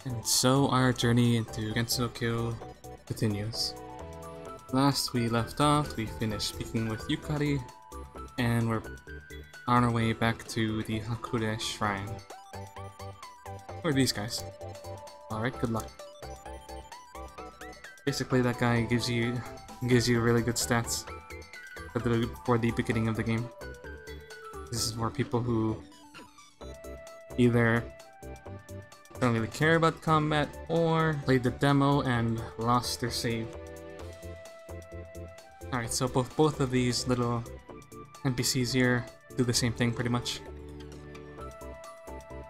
And so our journey into Gensokyo continues. Last we left off, we finished speaking with Yukari, and we're on our way back to the Hakure Shrine. Who are these guys? Alright, good luck. Basically that guy gives you really good stats for the beginning of the game. This is for people who either don't really care about combat or played the demo and lost their save. Alright, so both of these little NPCs here do the same thing pretty much.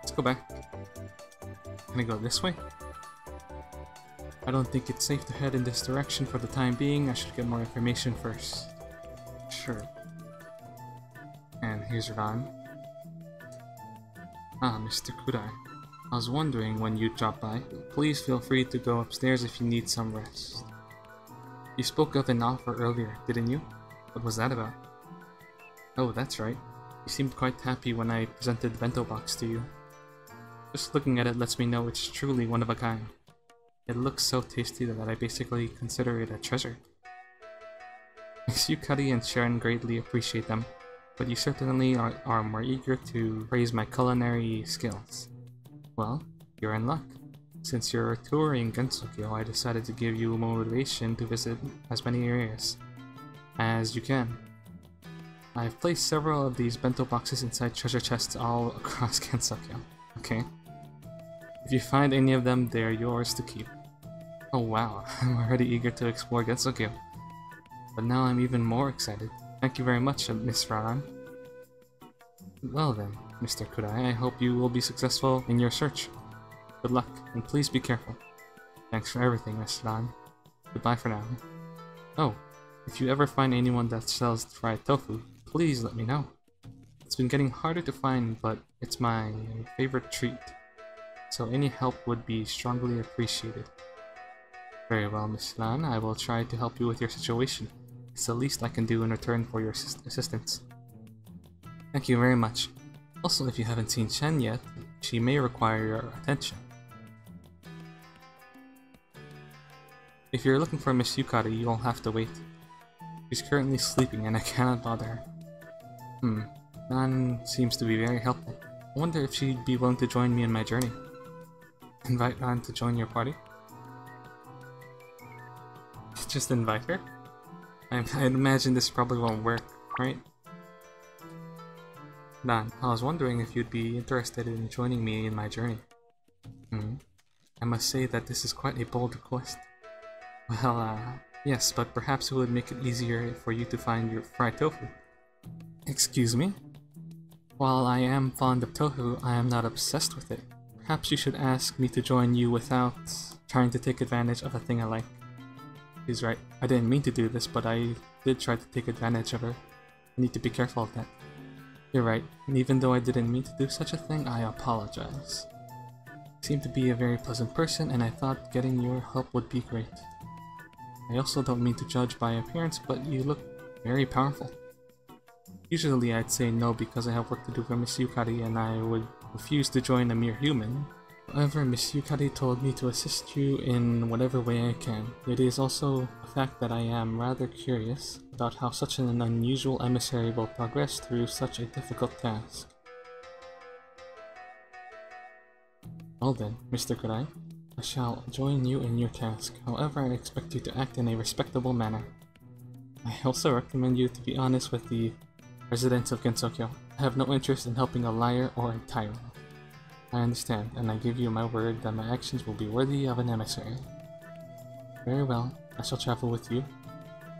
Let's go back. Can I go this way? I don't think it's safe to head in this direction for the time being. I should get more information first. Sure. And here's Ran. Ah, Mr. Kudai. I was wondering when you'd drop by. Please feel free to go upstairs if you need some rest. You spoke of an offer earlier, didn't you? What was that about? Oh, that's right. You seemed quite happy when I presented the bento box to you. Just looking at it lets me know it's truly one of a kind. It looks so tasty that I basically consider it a treasure. Miss Yukari and Sharon greatly appreciate them, but you certainly are more eager to praise my culinary skills. Well, you're in luck. Since you're touring Gensokyo, I decided to give you motivation to visit as many areas as you can. I've placed several of these bento boxes inside treasure chests all across Gensokyo. Okay? If you find any of them, they're yours to keep. Oh wow, I'm already eager to explore Gensokyo. But now I'm even more excited. Thank you very much, Miss Raran. Well then, Mr. Kudai, I hope you will be successful in your search. Good luck, and please be careful. Thanks for everything, Miss Ran. Goodbye for now. Oh, if you ever find anyone that sells fried tofu, please let me know. It's been getting harder to find, but it's my favorite treat. So any help would be strongly appreciated. Very well, Miss Lan, I will try to help you with your situation. It's the least I can do in return for your assistance. Thank you very much. Also, if you haven't seen Chen yet, she may require your attention. If you're looking for Miss Yukari, you'll have to wait. She's currently sleeping and I cannot bother her. Nan seems to be very helpful. I wonder if she'd be willing to join me in my journey. Invite Ran to join your party? Just invite her? I'd imagine this probably won't work, right? Nan, I was wondering if you'd be interested in joining me in my journey. I must say that this is quite a bold request. Well, yes, but perhaps it would make it easier for you to find your fried tofu. Excuse me? While I am fond of tofu, I am not obsessed with it. Perhaps you should ask me to join you without trying to take advantage of a thing I like. He's right. I didn't mean to do this, but I did try to take advantage of her. I need to be careful of that. You're right, and even though I didn't mean to do such a thing, I apologize. You seem to be a very pleasant person, and I thought getting your help would be great. I also don't mean to judge by appearance, but you look very powerful. Usually I'd say no because I have work to do for Miss Yukari and I would refuse to join a mere human. However, Miss Yukari told me to assist you in whatever way I can. It is also a fact that I am rather curious about how such an unusual emissary will progress through such a difficult task. Well then, Mr. Kudai, I shall join you in your task. However, I expect you to act in a respectable manner. I also recommend you to be honest with the residents of Gensokyo. I have no interest in helping a liar or a tyrant. I understand, and I give you my word that my actions will be worthy of an emissary. Very well, I shall travel with you.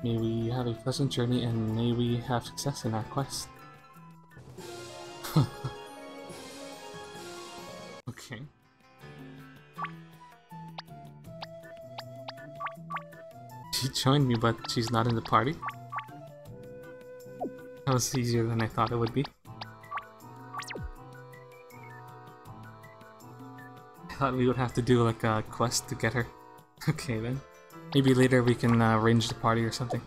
May we have a pleasant journey and may we have success in our quest. Okay. She joined me, but she's not in the party? That was easier than I thought it would be. I thought we would have to do like a quest to get her. Okay then. Maybe later we can arrange the party or something.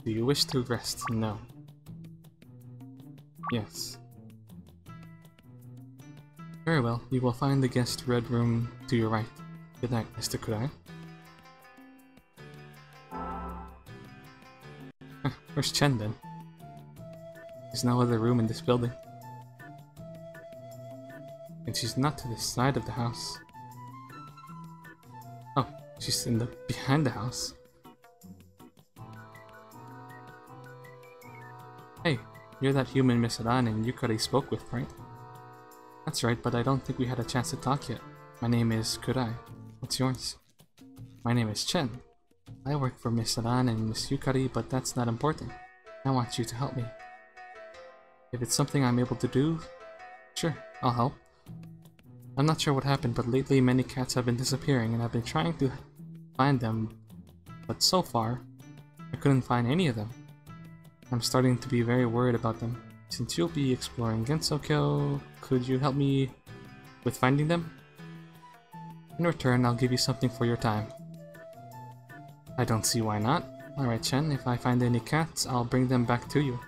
Do you wish to rest? No. Yes. Very well, you will find the guest red room to your right. Good night, Mr. Kurai. Where's Chen then? There's no other room in this building. And she's not to the side of the house. Oh, she's in the behind the house. Hey, you're that human Miss Aran and Yukari spoke with, right? That's right, but I don't think we had a chance to talk yet. My name is Kurai. What's yours? My name is Chen. I work for Miss Aran and Miss Yukari, but that's not important. I want you to help me. If it's something I'm able to do, sure, I'll help. I'm not sure what happened, but lately many cats have been disappearing and I've been trying to find them, but so far, I couldn't find any of them. I'm starting to be very worried about them. Since you'll be exploring Gensokyo, could you help me with finding them? In return, I'll give you something for your time. I don't see why not. Alright Chen, if I find any cats, I'll bring them back to you.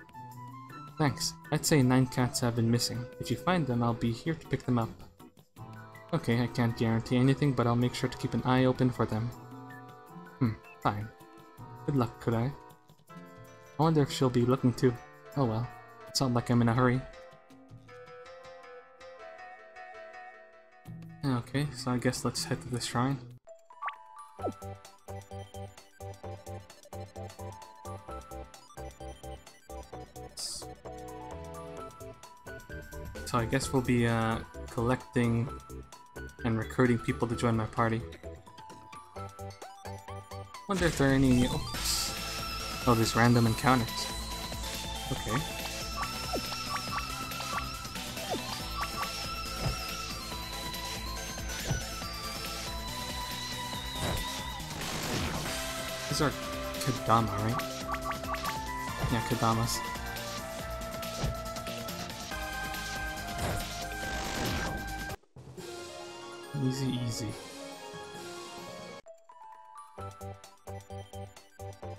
Thanks. I'd say 9 cats have been missing. If you find them, I'll be here to pick them up. Okay, I can't guarantee anything, but I'll make sure to keep an eye open for them. Fine. Good luck, Kurai. I wonder if she'll be looking too. Oh well. It's not like I'm in a hurry. Okay, so I guess let's head to the shrine. So I guess we'll be collecting and recruiting people to join my party. Wonder if there are any... Oops. Oh, there's random encounters. Okay. These are Kadama, right? Yeah, Kadamas. Easy, easy.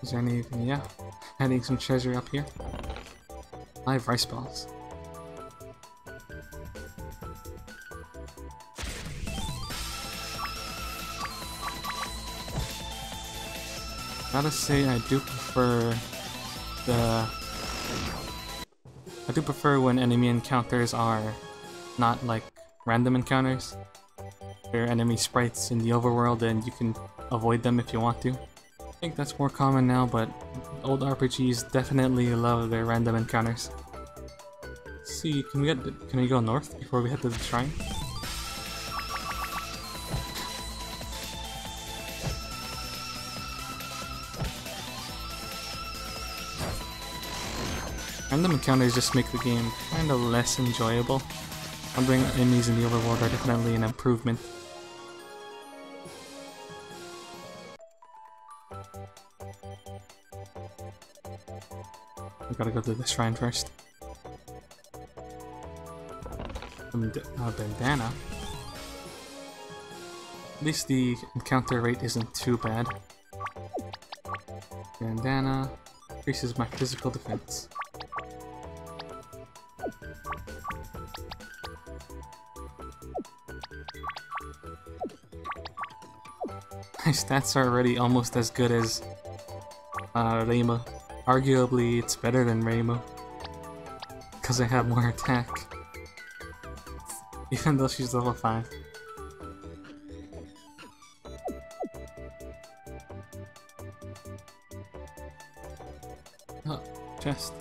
Is there anything? Yeah. Hiding some treasure up here. 5 rice balls. Gotta say, I do prefer when enemy encounters are not like random encounters. They're enemy sprites in the overworld and you can avoid them if you want to. I think that's more common now, but old RPGs definitely love their random encounters. Let's see, can we go north before we head to the shrine? Random encounters just make the game kinda less enjoyable. Wandering enemies in the overworld are definitely an improvement. We gotta go to the shrine first. Bandana. At least the encounter rate isn't too bad. Bandana increases my physical defense. My stats are already almost as good as Reimu. Arguably, it's better than Reimu. Because I have more attack. Even though she's level 5. Oh, chest.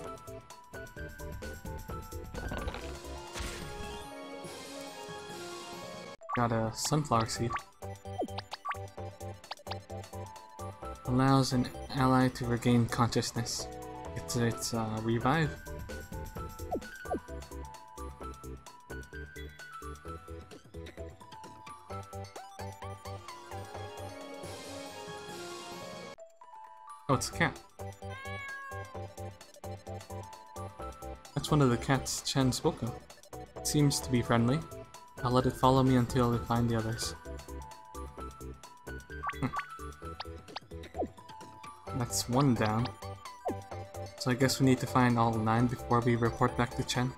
Got a sunflower seed. Allows an ally to regain consciousness. It's revive. Oh, it's a cat. That's one of the cats Chen spoke of. It seems to be friendly. I'll let it follow me until we find the others. That's one down. So I guess we need to find all 9 before we report back to Chen.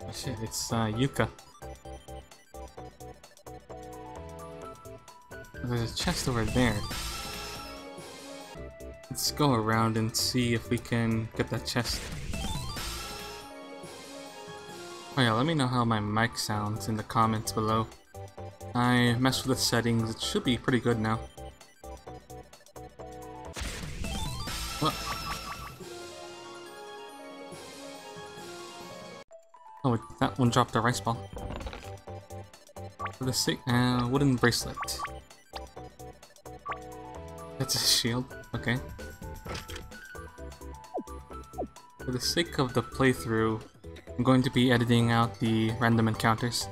Oh shit, it's Yuka. There's a chest over there. Let's go around and see if we can get that chest. Oh yeah, let me know how my mic sounds in the comments below. I messed with the settings, it should be pretty good now. What? Oh, wait, that one dropped a rice ball. For the sake, wooden bracelet. That's a shield, okay. For the sake of the playthrough, I'm going to be editing out the random encounters.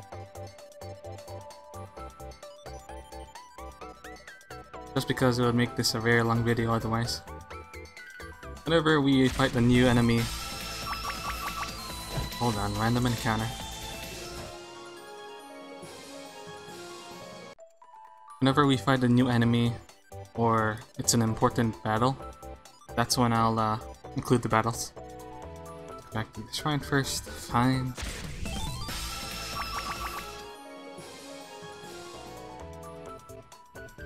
Just because it would make this a very long video otherwise. Whenever we fight a new enemy... Hold on, random encounter. Whenever we fight a new enemy, or it's an important battle, that's when I'll include the battles. Back to the shrine first, fine.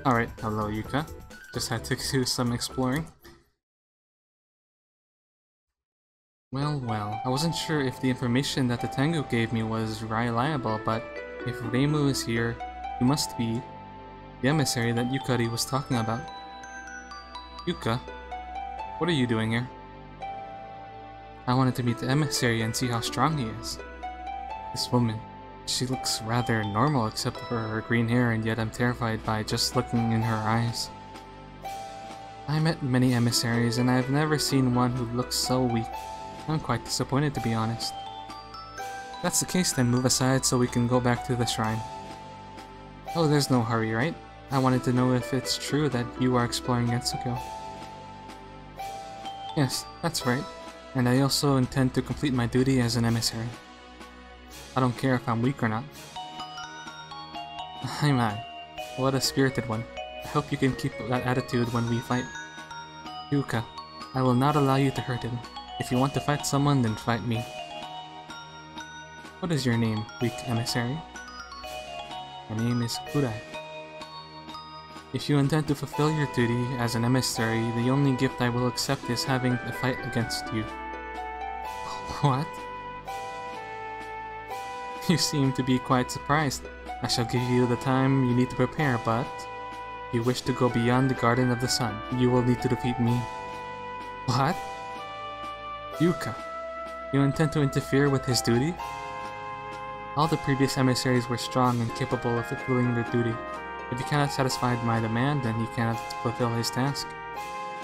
Alright, hello Yuka. Just had to do some exploring. Well, I wasn't sure if the information that the Tengu gave me was reliable, but if Reimu is here, he must be the emissary that Yukari was talking about. Yuka, what are you doing here? I wanted to meet the emissary and see how strong he is. This woman, she looks rather normal except for her green hair, and yet I'm terrified by just looking in her eyes. I met many emissaries and I've never seen one who looks so weak. I'm quite disappointed, to be honest. If that's the case, then move aside so we can go back to the shrine. Oh, there's no hurry, right? I wanted to know if it's true that you are exploring Gensokyo. Yes, that's right. And I also intend to complete my duty as an emissary. I don't care if I'm weak or not. My, what a spirited one. I hope you can keep that attitude when we fight. Yuka, I will not allow you to hurt him. If you want to fight someone, then fight me. What is your name, weak emissary? My name is Kurai. If you intend to fulfill your duty as an emissary, the only gift I will accept is having a fight against you. What? You seem to be quite surprised. I shall give you the time you need to prepare, but if you wish to go beyond the Garden of the Sun, you will need to defeat me. What? Yuka, you intend to interfere with his duty? All the previous emissaries were strong and capable of fulfilling their duty. If you cannot satisfy my demand, then he cannot fulfill his task.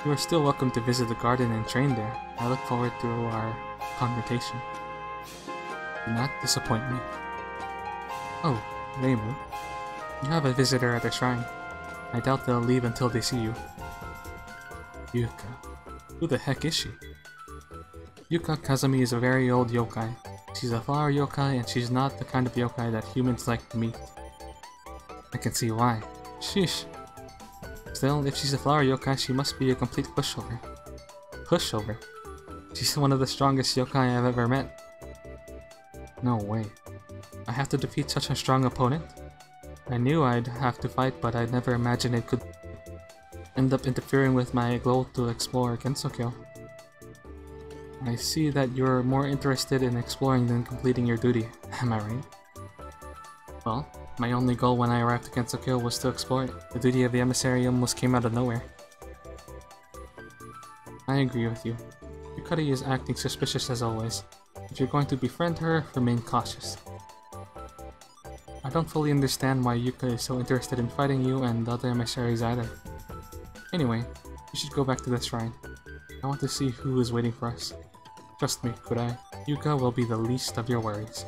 You are still welcome to visit the garden and train there. I look forward to our confrontation. Do not disappoint me. Oh, Reimu. You have a visitor at the shrine. I doubt they'll leave until they see you. Yuka. Who the heck is she? Yuka Kazami is a very old yokai. She's a flower yokai, and she's not the kind of yokai that humans like to meet. I can see why. Sheesh. Still, if she's a flower yokai, she must be a complete pushover. Pushover? She's one of the strongest yokai I've ever met. No way. I have to defeat such a strong opponent? I knew I'd have to fight, but I never imagined it could end up interfering with my goal to explore Gensokyo. I see that you're more interested in exploring than completing your duty. Am I right? Well, my only goal when I arrived at Gensokyo was to explore it. The duty of the emissary almost came out of nowhere. I agree with you. Yukari is acting suspicious as always. If you're going to befriend her, remain cautious. I don't fully understand why Yuka is so interested in fighting you and the other emissaries either. Anyway, we should go back to the shrine. I want to see who is waiting for us. Trust me, Kurai, Yuka will be the least of your worries.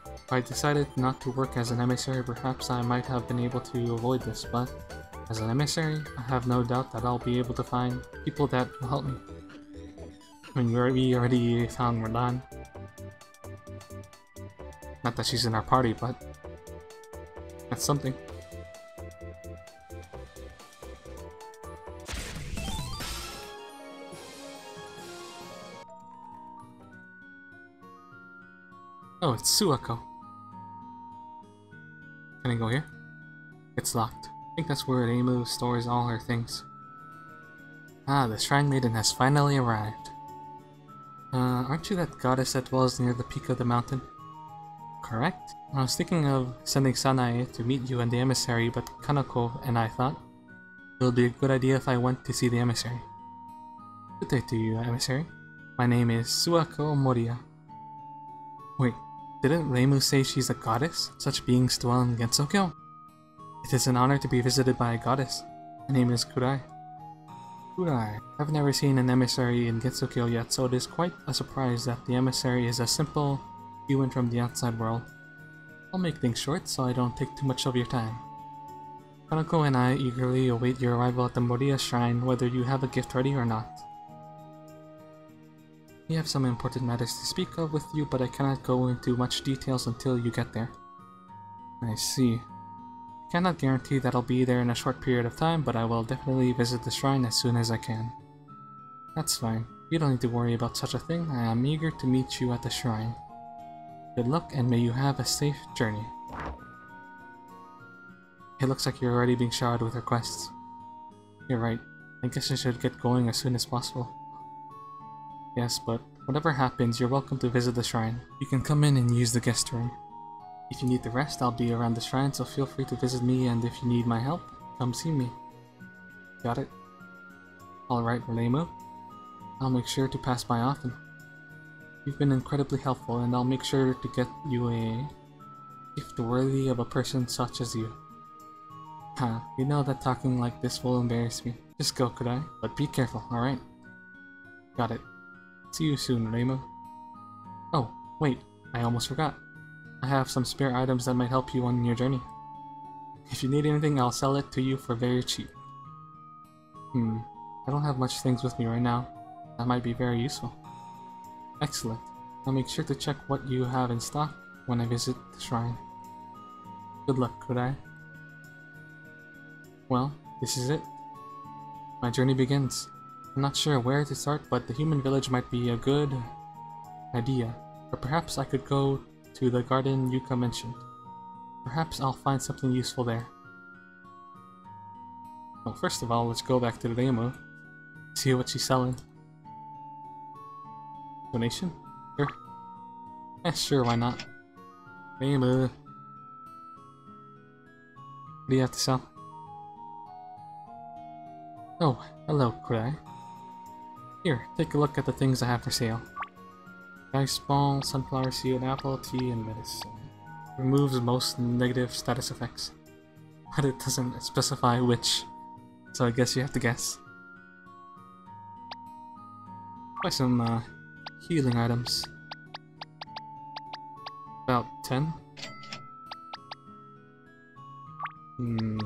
If I decided not to work as an emissary, perhaps I might have been able to avoid this, but as an emissary, I have no doubt that I'll be able to find people that will help me. I mean, we already found Radan. Not that she's in our party, but that's something. Oh, it's Suako. Can I go here? It's locked. I think that's where Reimu stores all her things. Ah, the Shrine Maiden has finally arrived. Aren't you that goddess that dwells near the peak of the mountain? Correct? I was thinking of sending Sanae to meet you and the emissary, but Kanako and I thought it would be a good idea if I went to see the emissary. Good day to you, emissary. My name is Suako Moriya. Wait, didn't Reimu say she's a goddess? Such beings dwell in Gensokyo? It is an honor to be visited by a goddess. My name is Kurai. Kurai. I've never seen an emissary in Gensokyo yet, so it is quite a surprise that the emissary is a simple human from the outside world. I'll make things short so I don't take too much of your time. Kanako and I eagerly await your arrival at the Moriya Shrine, whether you have a gift ready or not. We have some important matters to speak of with you, but I cannot go into much details until you get there. I see. I cannot guarantee that I'll be there in a short period of time, but I will definitely visit the shrine as soon as I can. That's fine. You don't need to worry about such a thing. I am eager to meet you at the shrine. Good luck, and may you have a safe journey. It looks like you're already being showered with requests. You're right. I guess I should get going as soon as possible. Yes, but whatever happens, you're welcome to visit the shrine. You can come in and use the guest room. If you need the rest, I'll be around the shrine, so feel free to visit me, and if you need my help, come see me. Got it? Alright, Reimu. I'll make sure to pass by often. You've been incredibly helpful, and I'll make sure to get you a gift worthy of a person such as you. Ha, you know that talking like this will embarrass me. Just go, could I? But be careful, alright? Got it. See you soon, Reimu. Oh, wait, I almost forgot. I have some spare items that might help you on your journey. If you need anything, I'll sell it to you for very cheap. I don't have much things with me right now. That might be very useful. Excellent. I'll make sure to check what you have in stock when I visit the shrine. Good luck, Kurai. Well, this is it. My journey begins. I'm not sure where to start, but the human village might be a good idea. Or perhaps I could go to the garden Yuka mentioned. Perhaps I'll find something useful there. Well, first of all, let's go back to the Reimu. See what she's selling. Donation? Sure. Sure, why not? Reimu. What do you have to sell? Oh, hello, Kurai. Here, take a look at the things I have for sale. Ice ball, sunflower seed, apple, tea, and medicine. Removes most negative status effects. But it doesn't specify which, so I guess you have to guess. Buy some healing items. About 10.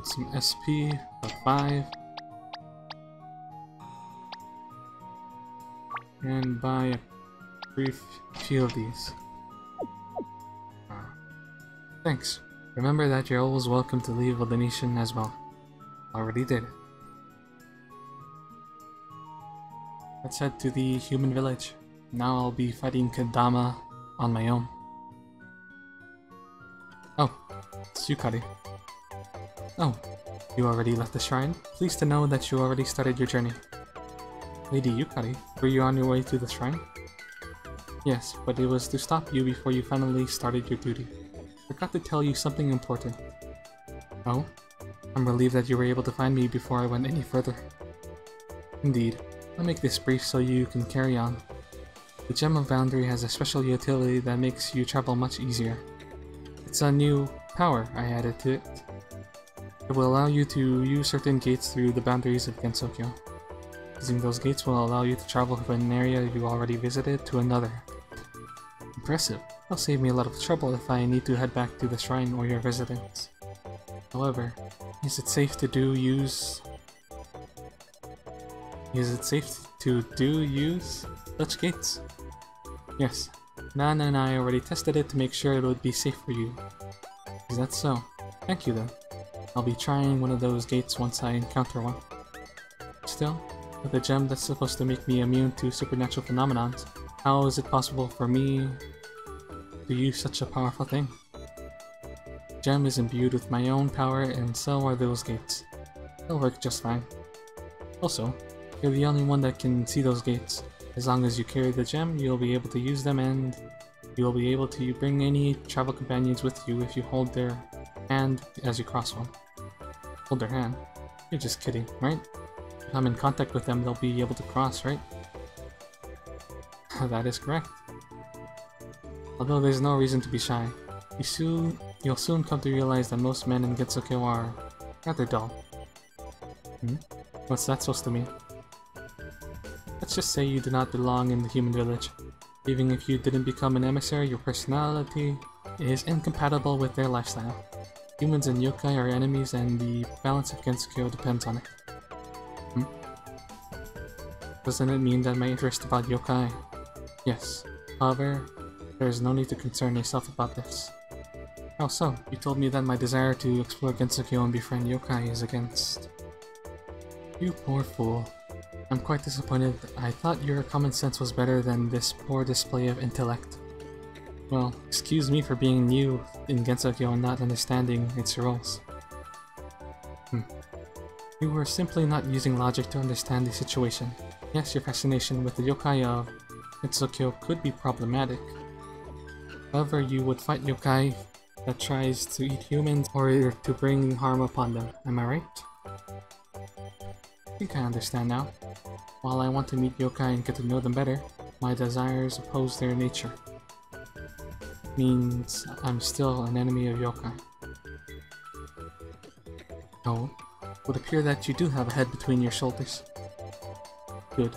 Some SP, about 5. And buy a brief few of these. Thanks. Remember that you're always welcome to leave a donation as well. Already did. Let's head to the human village. Now I'll be fighting Kadama on my own. Oh, it's Yukari. Oh, you already left the shrine? Pleased to know that you already started your journey. Lady Yukari, were you on your way to the shrine? Yes, but it was to stop you before you finally started your duty. Forgot to tell you something important. Oh? I'm relieved that you were able to find me before I went any further. Indeed. I'll make this brief so you can carry on. The Gem of Boundary has a special utility that makes you travel much easier. It's a new power I added to it. It will allow you to use certain gates through the boundaries of Gensokyo. Using those gates will allow you to travel from an area you already visited to another. Impressive. It'll save me a lot of trouble if I need to head back to the shrine or your residence. However, is it safe to use such gates? Yes. Nana and I already tested it to make sure it would be safe for you. Is that so? Thank you then. I'll be trying one of those gates once I encounter one. Still, with a gem that's supposed to make me immune to supernatural phenomena, how is it possible for me to use such a powerful thing? Gem is imbued with my own power, and so are those gates. They'll work just fine. Also, you're the only one that can see those gates. As long as you carry the gem, you'll be able to use them, and you'll be able to bring any travel companions with you if you hold their hand as you cross one. Hold their hand? You're just kidding, right? If I'm in contact with them, they'll be able to cross, right? That is correct. Although there's no reason to be shy. You'll soon come to realize that most men in Gensokyo are rather dull. What's that supposed to mean? Let's just say you do not belong in the human village. Even if you didn't become an emissary, your personality is incompatible with their lifestyle. Humans and yokai are enemies, and the balance of Gensokyo depends on it. Doesn't it mean that my interest about yokai? Yes. However, there is no need to concern yourself about this. How so? You told me that my desire to explore Gensokyo and befriend yokai is against... You poor fool. I'm quite disappointed. I thought your common sense was better than this poor display of intellect. Well, excuse me for being new in Gensokyo and not understanding its rules. You were simply not using logic to understand the situation. Yes, your fascination with the yokai of Gensokyo could be problematic. However, you would fight yokai that tries to eat humans or to bring harm upon them. Am I right? I think I understand now. While I want to meet yokai and get to know them better, my desires oppose their nature. Means I'm still an enemy of yokai. No, it would appear that you do have a head between your shoulders. Good.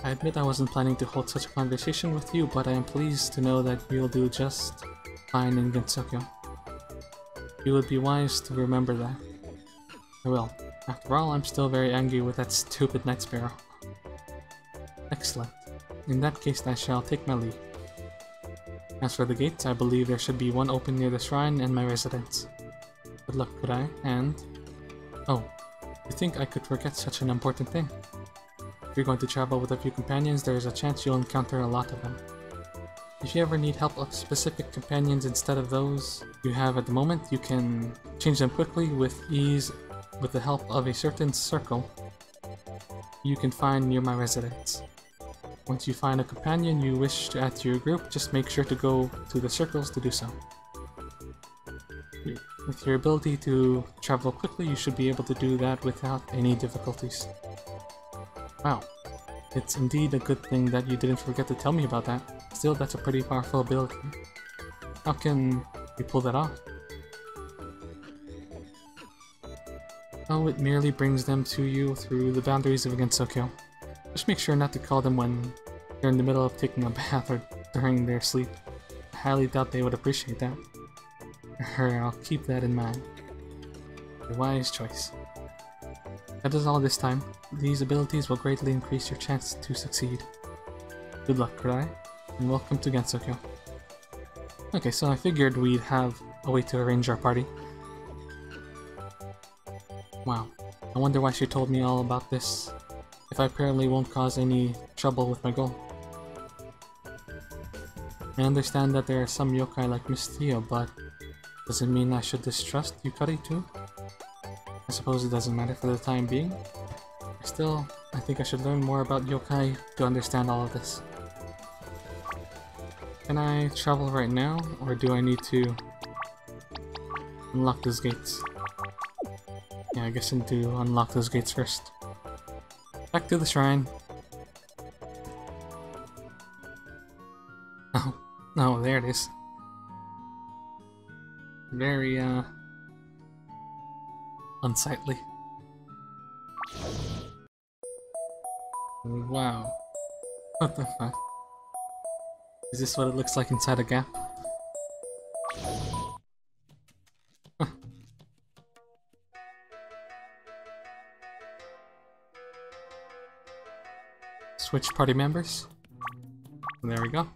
I admit I wasn't planning to hold such a conversation with you, but I am pleased to know that you'll do just fine in Gensokyo. You would be wise to remember that. I will. After all, I'm still very angry with that stupid Night Sparrow. Excellent. In that case, I shall take my leave. As for the gates, I believe there should be one open near the shrine and my residence. Good luck, could I? And... Oh, you think I could forget such an important thing? If you're going to travel with a few companions, there is a chance you'll encounter a lot of them. If you ever need help of specific companions instead of those you have at the moment, you can change them quickly with ease with the help of a certain circle you can find near my residence. Once you find a companion you wish to add to your group, just make sure to go to the circles to do so. With your ability to travel quickly, you should be able to do that without any difficulties. Wow, it's indeed a good thing that you didn't forget to tell me about that. Still, that's a pretty powerful ability. How can you pull that off? Oh, it merely brings them to you through the boundaries of Gensokyo. Just make sure not to call them when they're in the middle of taking a bath or during their sleep. I highly doubt they would appreciate that. I'll keep that in mind. A wise choice. That is all this time. These abilities will greatly increase your chance to succeed. Good luck, Kurai, and welcome to Gensokyo. Okay, so I figured we'd have a way to arrange our party. Wow, I wonder why she told me all about this, if I apparently won't cause any trouble with my goal. I understand that there are some yokai like Miss Theo, but does it mean I should distrust Yukari too? I suppose it doesn't matter for the time being. Still, I think I should learn more about yokai to understand all of this. Can I travel right now, or do I need to unlock those gates? Yeah, I guess I need to unlock those gates first. Back to the shrine. Oh, there it is. Very, unsightly. Wow. What the fuck? Is this what it looks like inside a gap? Switch party members. There we go.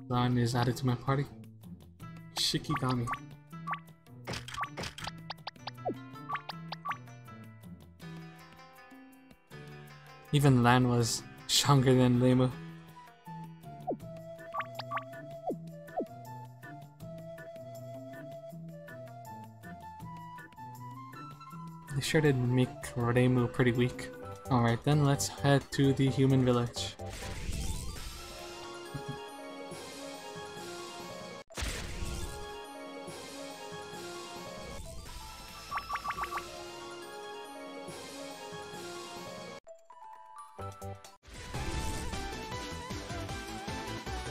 Ron is added to my party. Shikigami. Even Lan was stronger than Leimu. They sure did make Reimu pretty weak. Alright then, let's head to the human village.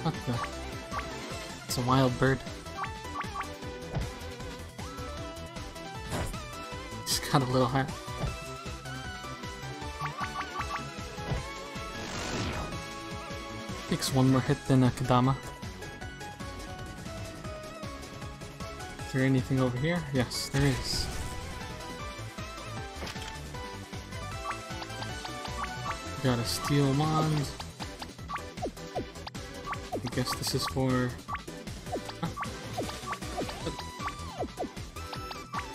What the? It's a wild bird. Just got a little hat. Takes one more hit than a Kadama. Is there anything over here? Yes, there is. Got a steel wand. I guess this is for... Huh?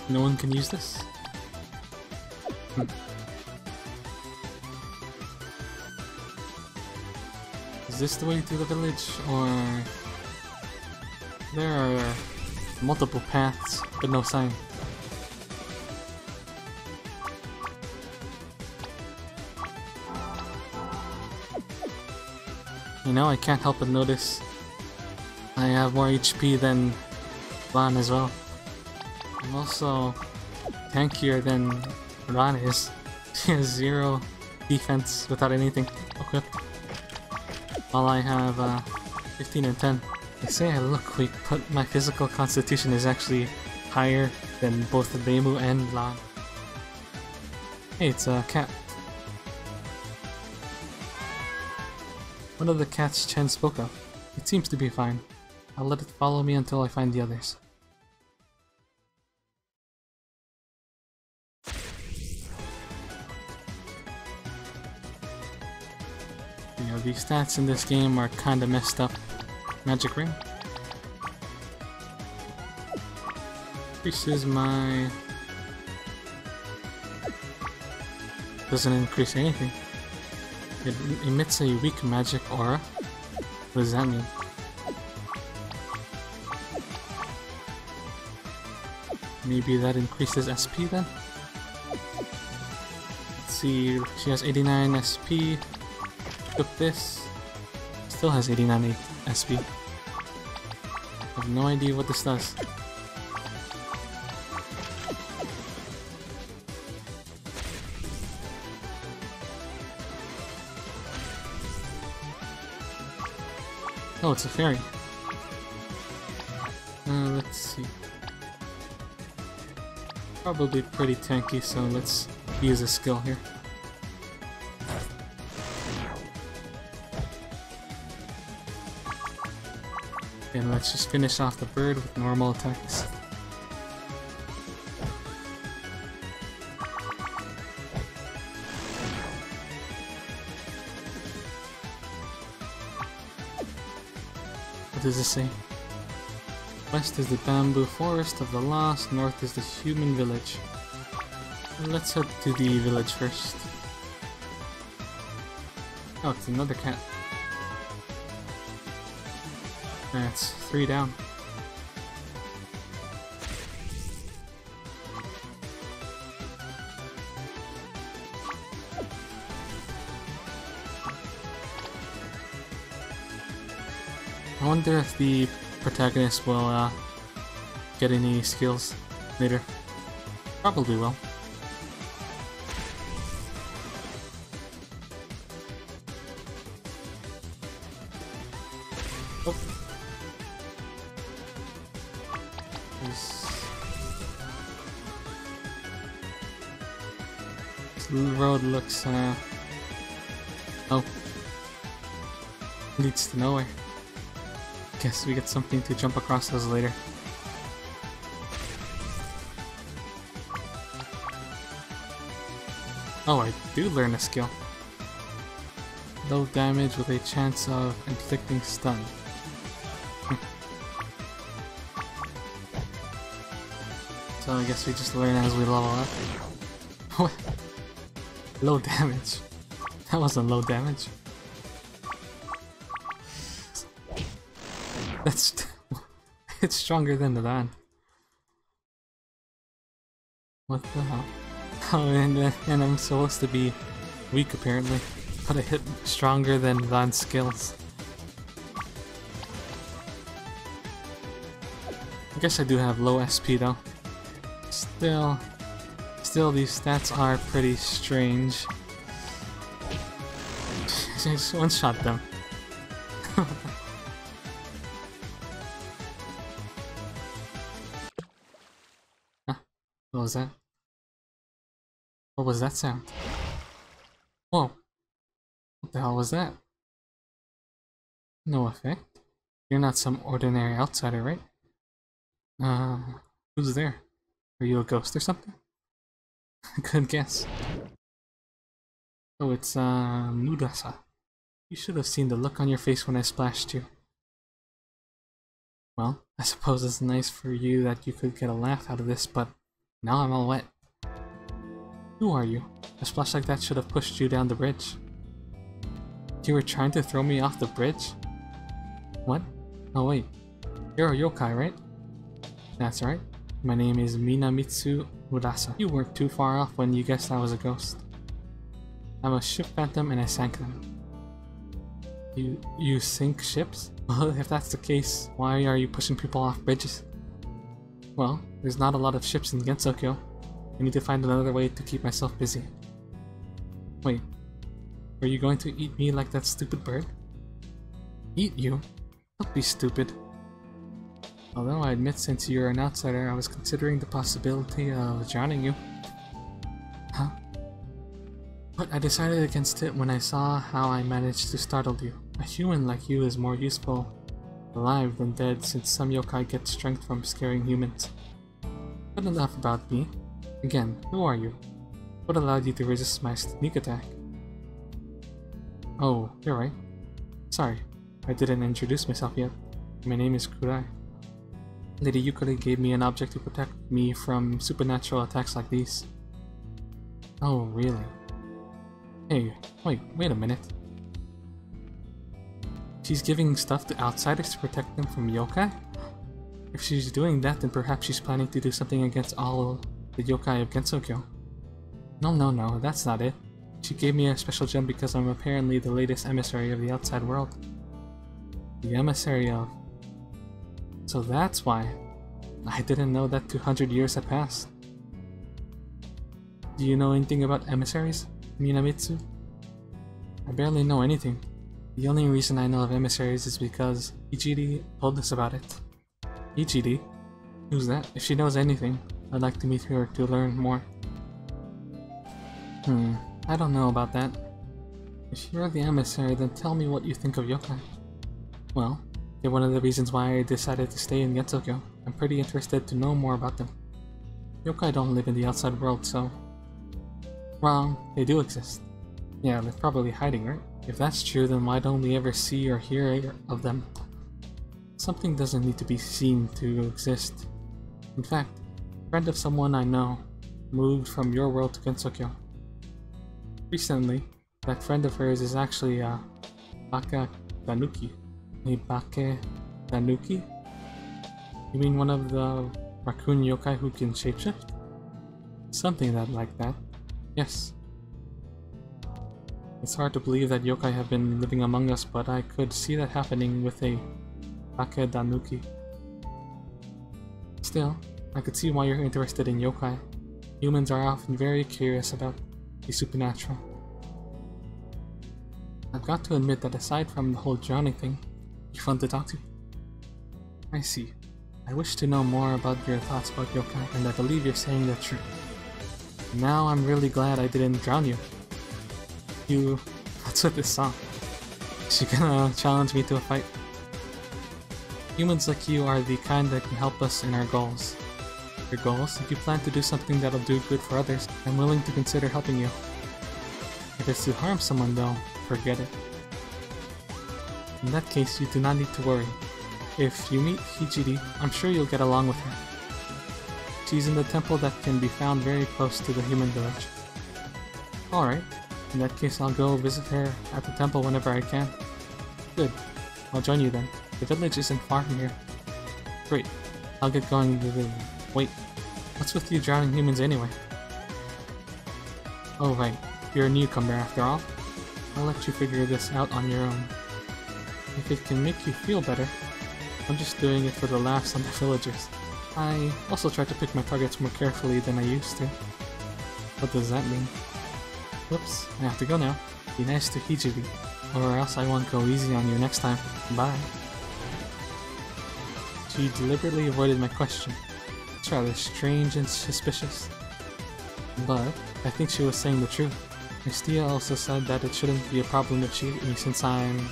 No one can use this? Is this the way to the village, or... There are multiple paths, but no sign. You know, I can't help but notice I have more HP than Ran as well. I'm also tankier than Ran is. She has 0 defense without anything equipped, while I have 15 and 10. They say I look weak, but my physical constitution is actually higher than both Reimu and Lan. Hey, it's a cat. One of the cats Chen spoke of. It seems to be fine. I'll let it follow me until I find the others. You know, the stats in this game are kinda messed up. Magic ring. Increases my... Doesn't increase anything. It emits a weak magic aura. What does that mean? Maybe that increases SP then? Let's see, she has 89 SP. Equip this. Still has 89 SP. I have no idea what this does. Oh, it's a fairy. Let's see. Probably pretty tanky, so let's use a skill here. And let's just finish off the bird with normal attacks. What does this say? West is the bamboo forest of the lost, north is the human village. Let's head to the village first. Oh, it's another cat. That's 3 down. I wonder if the protagonist will get any skills later. Probably will. Oh. This road looks oh, leads to nowhere. Guess we get something to jump across those later. Oh, I do learn a skill. Low damage with a chance of inflicting stun. So I guess we just learn as we level up. What? Low damage. That wasn't low damage. That's... it's stronger than the Van. What the hell? Oh, and I'm supposed to be weak apparently, but I hit stronger than Van's skills. I guess I do have low SP though. Still these stats are pretty strange. Just one-shot them. Huh? What was that? What was that sound? Whoa! What the hell was that? No effect? You're not some ordinary outsider, right? Who's there? Are you a ghost or something? Good guess. Oh, it's, Mudasa. You should have seen the look on your face when I splashed you. Well, I suppose it's nice for you that you could get a laugh out of this, but now I'm all wet. Who are you? A splash like that should have pushed you down the bridge. You were trying to throw me off the bridge? What? Oh wait, you're a yokai, right? That's right. My name is Minamitsu Murasa. You weren't too far off when you guessed I was a ghost. I'm a ship phantom and I sank them. You sink ships? Well, if that's the case, why are you pushing people off bridges? Well, there's not a lot of ships in Gensokyo. I need to find another way to keep myself busy. Wait, are you going to eat me like that stupid bird? Eat you? Don't be stupid. Although I admit since you're an outsider, I was considering the possibility of drowning you. Huh? But I decided against it when I saw how I managed to startle you. A human like you is more useful alive than dead since some yokai get strength from scaring humans. But enough about me. Again, who are you? What allowed you to resist my sneak attack? Oh, you're right. Sorry, I didn't introduce myself yet. My name is Kurai. Lady Yukari gave me an object to protect me from supernatural attacks like these. Oh, really? Hey, wait a minute. She's giving stuff to outsiders to protect them from yokai? If she's doing that, then perhaps she's planning to do something against all the yokai of Gensokyo. No, that's not it. She gave me a special gem because I'm apparently the latest emissary of the outside world. The emissary of... So that's why. I didn't know that 200 years had passed. Do you know anything about emissaries, Minamitsu? I barely know anything. The only reason I know of emissaries is because Ichiri told us about it. Ichiri? Who's that? If she knows anything, I'd like to meet her to learn more. I don't know about that. If you're the emissary, then tell me what you think of yokai. Well, they're one of the reasons why I decided to stay in Gensokyo. I'm pretty interested to know more about them. Yokai don't live in the outside world, so... Wrong, they do exist. Yeah, they're probably hiding, right? If that's true, then why don't we ever see or hear of them? Something doesn't need to be seen to exist. In fact, a friend of someone I know moved from your world to Gensokyo. Recently, that friend of hers is actually a Baka Tanuki. A Bake Tanuki? You mean one of the raccoon yokai who can shapeshift? Something like that. Yes. It's hard to believe that yokai have been living among us, but I could see that happening with a Bake Tanuki. Still, I could see why you're interested in yokai. Humans are often very curious about the supernatural. I've got to admit that aside from the whole drowning thing, you're fun to talk to. I see. I wish to know more about your thoughts about yokai, and I believe you're saying the truth. Now I'm really glad I didn't drown you. What's with this song? Is she gonna challenge me to a fight? Humans like you are the kind that can help us in our goals. Your goals? If you plan to do something that'll do good for others, I'm willing to consider helping you. If it's to harm someone though, forget it. In that case, you do not need to worry. If you meet Hijiri, I'm sure you'll get along with her. She's in the temple that can be found very close to the human village. Alright, in that case I'll go visit her at the temple whenever I can. Good, I'll join you then. The village isn't far from here. Great, I'll get going to the village. Wait, what's with you drowning humans anyway? Oh right, you're a newcomer after all. I'll let you figure this out on your own. If it can make you feel better, I'm just doing it for the laughs on the villagers. I also try to pick my targets more carefully than I used to. What does that mean? Whoops, I have to go now. Be nice to Hijibi, or else I won't go easy on you next time. Bye. She deliberately avoided my question. It's rather strange and suspicious. But I think she was saying the truth. Mistia also said that it shouldn't be a problem if she ate me since I'm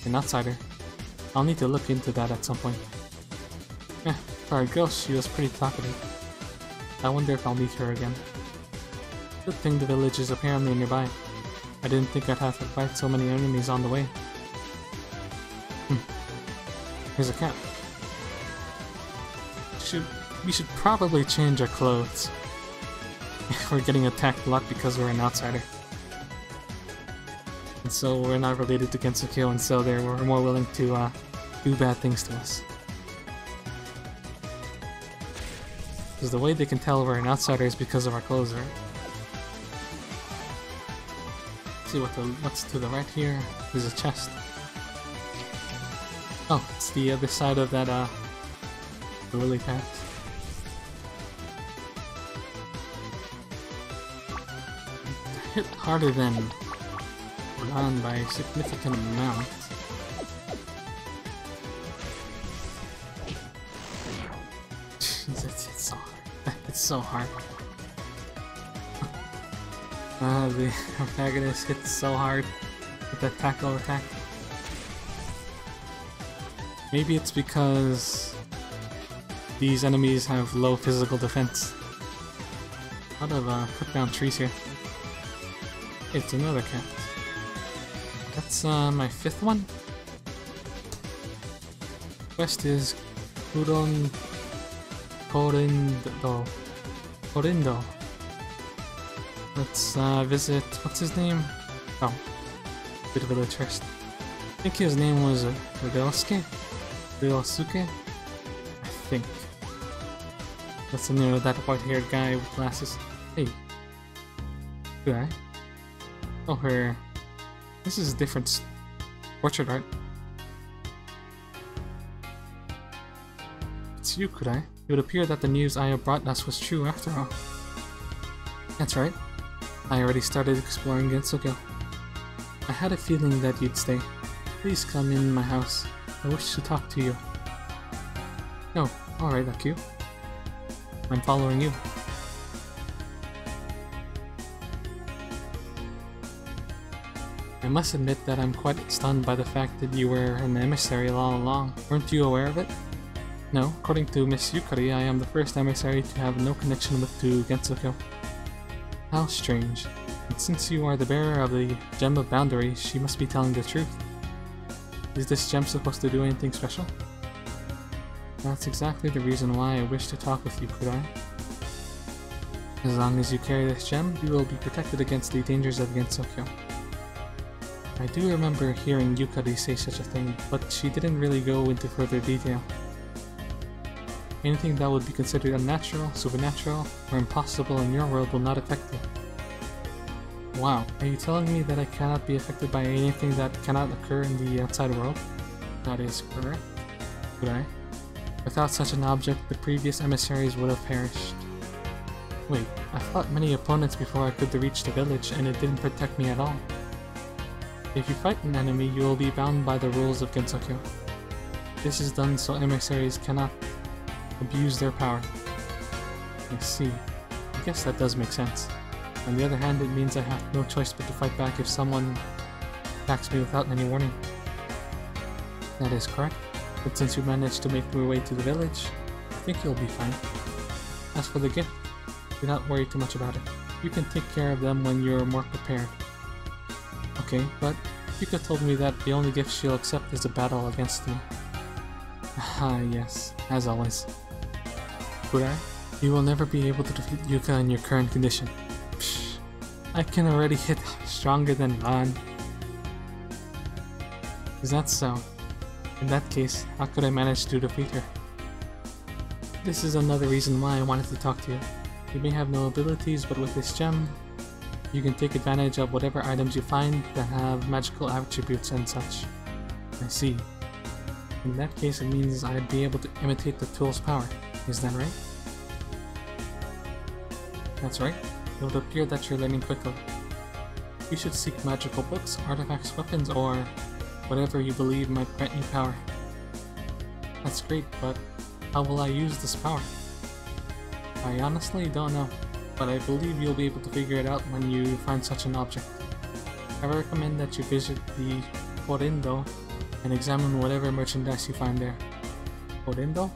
an outsider. I'll need to look into that at some point. For a girl, she was pretty talkative. I wonder if I'll meet her again. Good thing the village is apparently nearby. I didn't think I'd have to fight so many enemies on the way. Here's a cat. We should probably change our clothes. We're getting attacked a lot because we're an outsider. And so we're not related to Gensokyo, and so we're more willing to do bad things to us. Because the way they can tell we're an outsider is because of our clothes, right? Let's see what's to the right here. There's a chest. Oh, it's the other side of that the lily pad. Hit harder than Ron by a significant amount. Jesus, it's so hard. It's so hard. The antagonist hits so hard with that tackle attack. Maybe it's because these enemies have low physical defense. A lot of cut down trees here. It's another cat. That's my 5th one. Quest is Korindo. Let's visit, what's his name? Oh, bit of a village first. I think his name was Ryosuke? I think. That's the name of that white-haired guy with glasses. Hey. Good eye. Oh, her... This is different portrait art. It's you, Kudai. It would appear that the news Aya brought us was true after all. That's right. I already started exploring Gensokyo. I had a feeling that you'd stay. Please come in my house. I wish to talk to you. No, alright, Aku. I'm following you. I must admit that I'm quite stunned by the fact that you were an emissary all along. Weren't you aware of it? No, according to Miss Yukari, I am the first emissary to have no connection to Gensokyo. How strange. And since you are the bearer of the Gem of Boundary, she must be telling the truth. Is this gem supposed to do anything special? That's exactly the reason why I wish to talk with you, Kudai. As long as you carry this gem, you will be protected against the dangers of Gensokyo. I do remember hearing Yukari say such a thing, but she didn't really go into further detail. Anything that would be considered unnatural, supernatural, or impossible in your world will not affect me. Wow, are you telling me that I cannot be affected by anything that cannot occur in the outside world? That is correct. Kudai. Without such an object, the previous emissaries would have perished. Wait, I fought many opponents before I could reach the village, and it didn't protect me at all. If you fight an enemy, you will be bound by the rules of Gensokyo. This is done so emissaries cannot abuse their power. I see. I guess that does make sense. On the other hand, it means I have no choice but to fight back if someone attacks me without any warning. That is correct. But since you managed to make your way to the village, I think you'll be fine. As for the gift, do not worry too much about it. You can take care of them when you're more prepared. Okay, but Yuka told me that the only gift she'll accept is a battle against me. Ah, yes, as always. Kudai. You will never be able to defeat Yuka in your current condition. Psh, I can already hit stronger than Ran. Is that so? In that case, how could I manage to defeat her? This is another reason why I wanted to talk to you. You may have no abilities, but with this gem, you can take advantage of whatever items you find that have magical attributes and such. I see. In that case, it means I'd be able to imitate the tool's power. Is that right? That's right. It would appear that you're learning quickly. You should seek magical books, artifacts, weapons, or whatever you believe might grant you power. That's great, but how will I use this power? I honestly don't know, but I believe you'll be able to figure it out when you find such an object. I recommend that you visit the Korindo and examine whatever merchandise you find there. Korindo?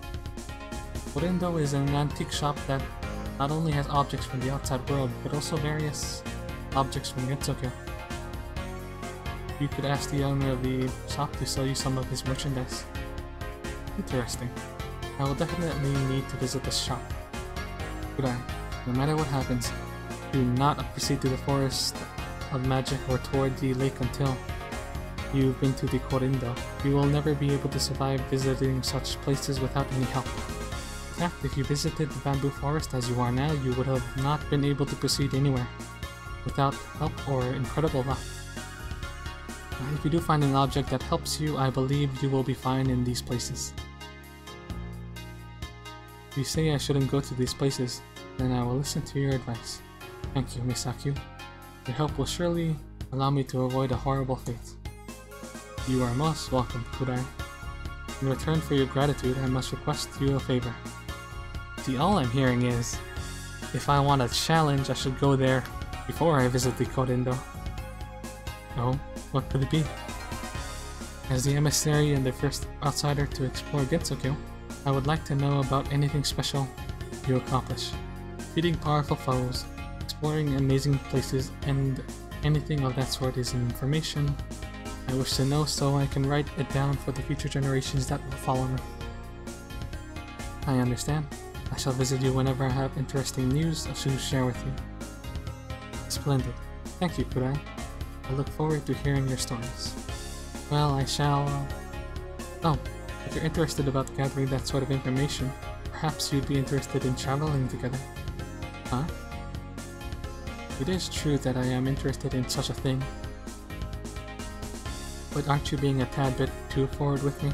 Korindo is an antique shop that not only has objects from the outside world, but also various objects from Gensokyo. You could ask the owner of the shop to sell you some of his merchandise. Interesting. I will definitely need to visit this shop. Kudai, no matter what happens, do not proceed to the forest of magic or toward the lake until you've been to the Korindo. You will never be able to survive visiting such places without any help. In fact, if you visited the bamboo forest as you are now, you would have not been able to proceed anywhere without help or incredible luck. If you do find an object that helps you, I believe you will be fine in these places. If you say I shouldn't go to these places, then I will listen to your advice. Thank you, Misakyu. Your help will surely allow me to avoid a horrible fate. You are most welcome, Kudai. In return for your gratitude, I must request you a favor. See, all I'm hearing is, if I want a challenge, I should go there before I visit the Korindo. Oh, what could it be? As the emissary and the first outsider to explore Gensokyo, I would like to know about anything special you accomplish. Defeating powerful foes, exploring amazing places, and anything of that sort is information I wish to know so I can write it down for the future generations that will follow me. I understand. I shall visit you whenever I have interesting news to share with you. Splendid. Thank you, Kudai. I look forward to hearing your stories. Well, I shall... Oh, if you're interested about gathering that sort of information, perhaps you'd be interested in traveling together. Huh? It is true that I am interested in such a thing. But aren't you being a tad bit too forward with me?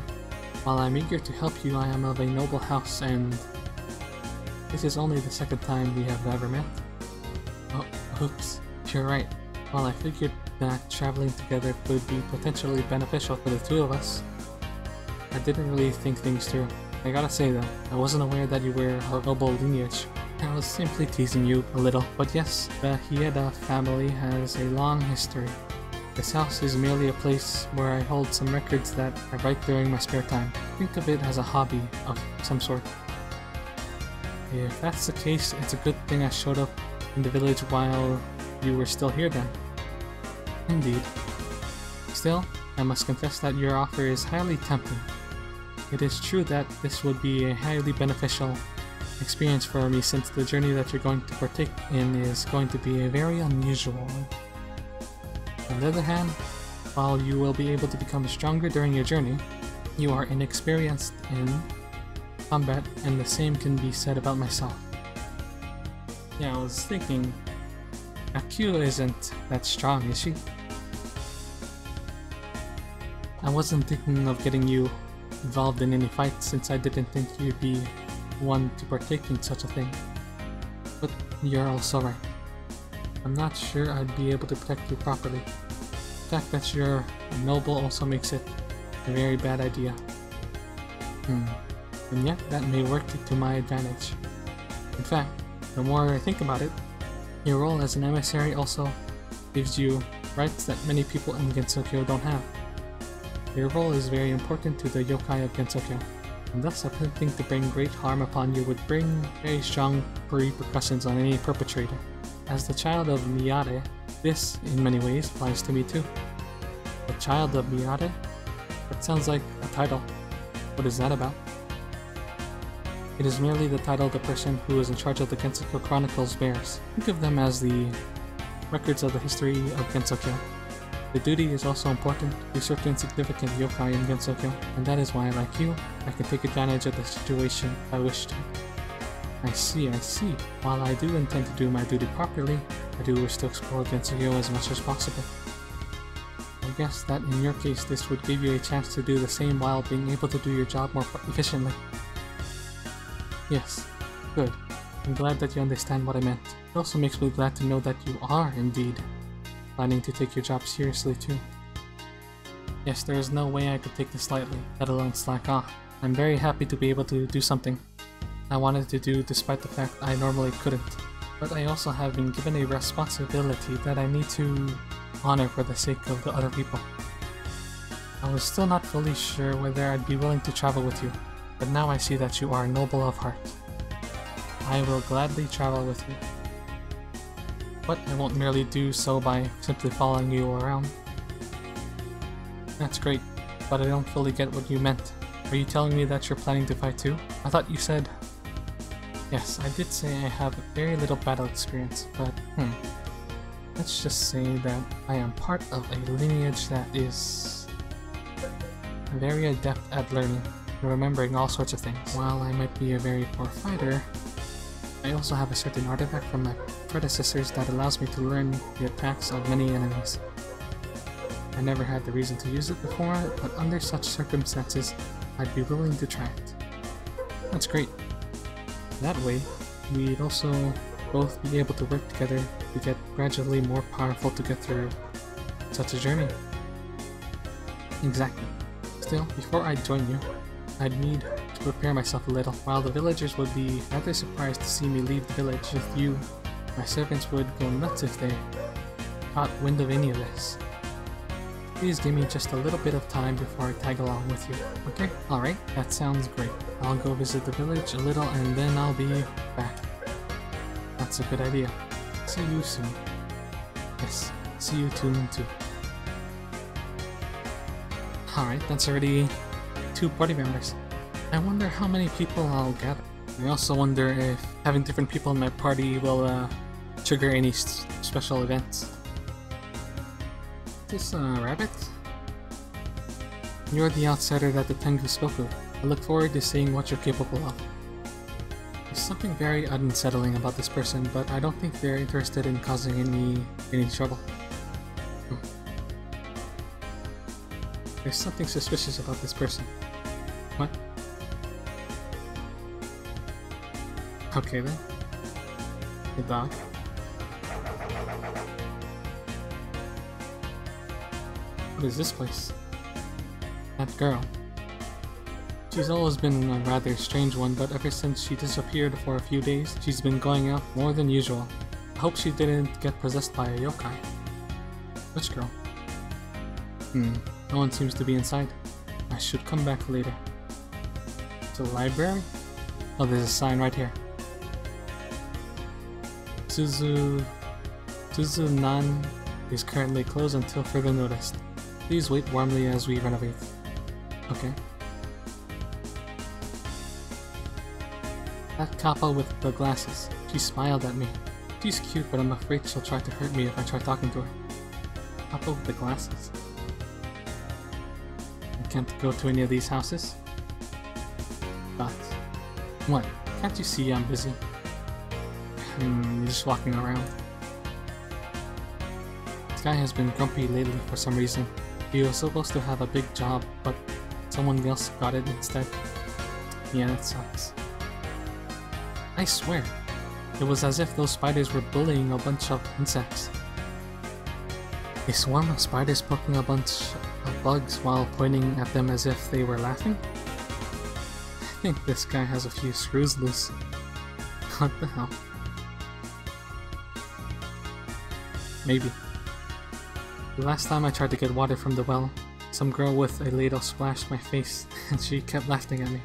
While I'm eager to help you, I am of a noble house and... This is only the second time we have ever met. Oh, oops. You're right. While I figured that traveling together could be potentially beneficial for the two of us, I didn't really think things through. I gotta say though, I wasn't aware that you were of noble lineage. I was simply teasing you a little, but yes, the Hieda family has a long history. This house is merely a place where I hold some records that I write during my spare time. Think of it as a hobby of some sort. If that's the case, it's a good thing I showed up in the village while you were still here then. Indeed. Still, I must confess that your offer is highly tempting. It is true that this would be a highly beneficial experience for me since the journey that you're going to partake in is going to be a very unusual one. On the other hand, while you will be able to become stronger during your journey, you are inexperienced in combat, and the same can be said about myself. Yeah, I was thinking, Akio isn't that strong, is she? I wasn't thinking of getting you involved in any fights since I didn't think you'd be one to partake in such a thing. But you're also right. I'm not sure I'd be able to protect you properly. The fact that you're noble also makes it a very bad idea. And yet that may work to my advantage. In fact, the more I think about it, your role as an emissary also gives you rights that many people in Gensokyo don't have. Your role is very important to the yokai of Gensokyo, and thus attempting to bring great harm upon you would bring very strong repercussions on any perpetrator. As the child of Miyare, this, in many ways, applies to me too. The child of Miyare? That sounds like a title. What is that about? It is merely the title the person who is in charge of the Gensokyo Chronicles bears. Think of them as the records of the history of Gensokyo. The duty is also important to certain significant yokai in Gensokyo, and that is why, like you, I can take advantage of the situation if I wish to. I see. While I do intend to do my duty properly, I do wish to explore Gensokyo as much as possible. I guess that in your case this would give you a chance to do the same while being able to do your job more efficiently. Yes, good. I'm glad that you understand what I meant. It also makes me glad to know that you are indeed planning to take your job seriously too. Yes, there is no way I could take this lightly, let alone slack off. I'm very happy to be able to do something I wanted to do despite the fact I normally couldn't. But I also have been given a responsibility that I need to honor for the sake of the other people. I was still not fully sure whether I'd be willing to travel with you, but now I see that you are noble of heart. I will gladly travel with you. But I won't merely do so by simply following you around. That's great, but I don't fully get what you meant. Are you telling me that you're planning to fight too? I thought you said... Yes, I did say I have very little battle experience, but let's just say that I am part of a lineage that is very adept at learning and remembering all sorts of things. While I might be a very poor fighter, I also have a certain artifact from my predecessors that allows me to learn the attacks of many enemies. I never had the reason to use it before, but under such circumstances, I'd be willing to try it. That's great. That way, we'd also both be able to work together to get gradually more powerful to get through such a journey. Exactly. Still, before I join you, I'd need to prepare myself a little. While the villagers would be rather surprised to see me leave the village with you, my servants would go nuts if they caught wind of any of this. Please give me just a little bit of time before I tag along with you, okay? Alright, that sounds great. I'll go visit the village a little and then I'll be back. That's a good idea. See you soon. Yes, see you soon too. Alright, that's already 2 party members. I wonder how many people I'll gather. I also wonder if having different people in my party will trigger any special events. This rabbit? You're the outsider that the Tengu spoke of. I look forward to seeing what you're capable of. There's something very unsettling about this person, but I don't think they're interested in causing any trouble. There's something suspicious about this person. What? Okay then. The dog. What is this place? That girl. She's always been a rather strange one, but ever since she disappeared for a few days, she's been going out more than usual. I hope she didn't get possessed by a yokai. Which girl? No one seems to be inside. I should come back later. To the library? Oh, there's a sign right here. Suzunan is currently closed until further notice. Please wait warmly as we renovate. Okay. That kappa with the glasses. She smiled at me. She's cute, but I'm afraid she'll try to hurt me if I try talking to her. Kappa with the glasses. I can't go to any of these houses. But what? Can't you see I'm busy? Just walking around. This guy has been grumpy lately for some reason. He was supposed to have a big job, but someone else got it instead. Yeah, that sucks. I swear, it was as if those spiders were bullying a bunch of insects. A swarm of spiders poking a bunch of bugs while pointing at them as if they were laughing? I think this guy has a few screws loose. What the hell? Maybe. The last time I tried to get water from the well, some girl with a ladle splashed my face and she kept laughing at me.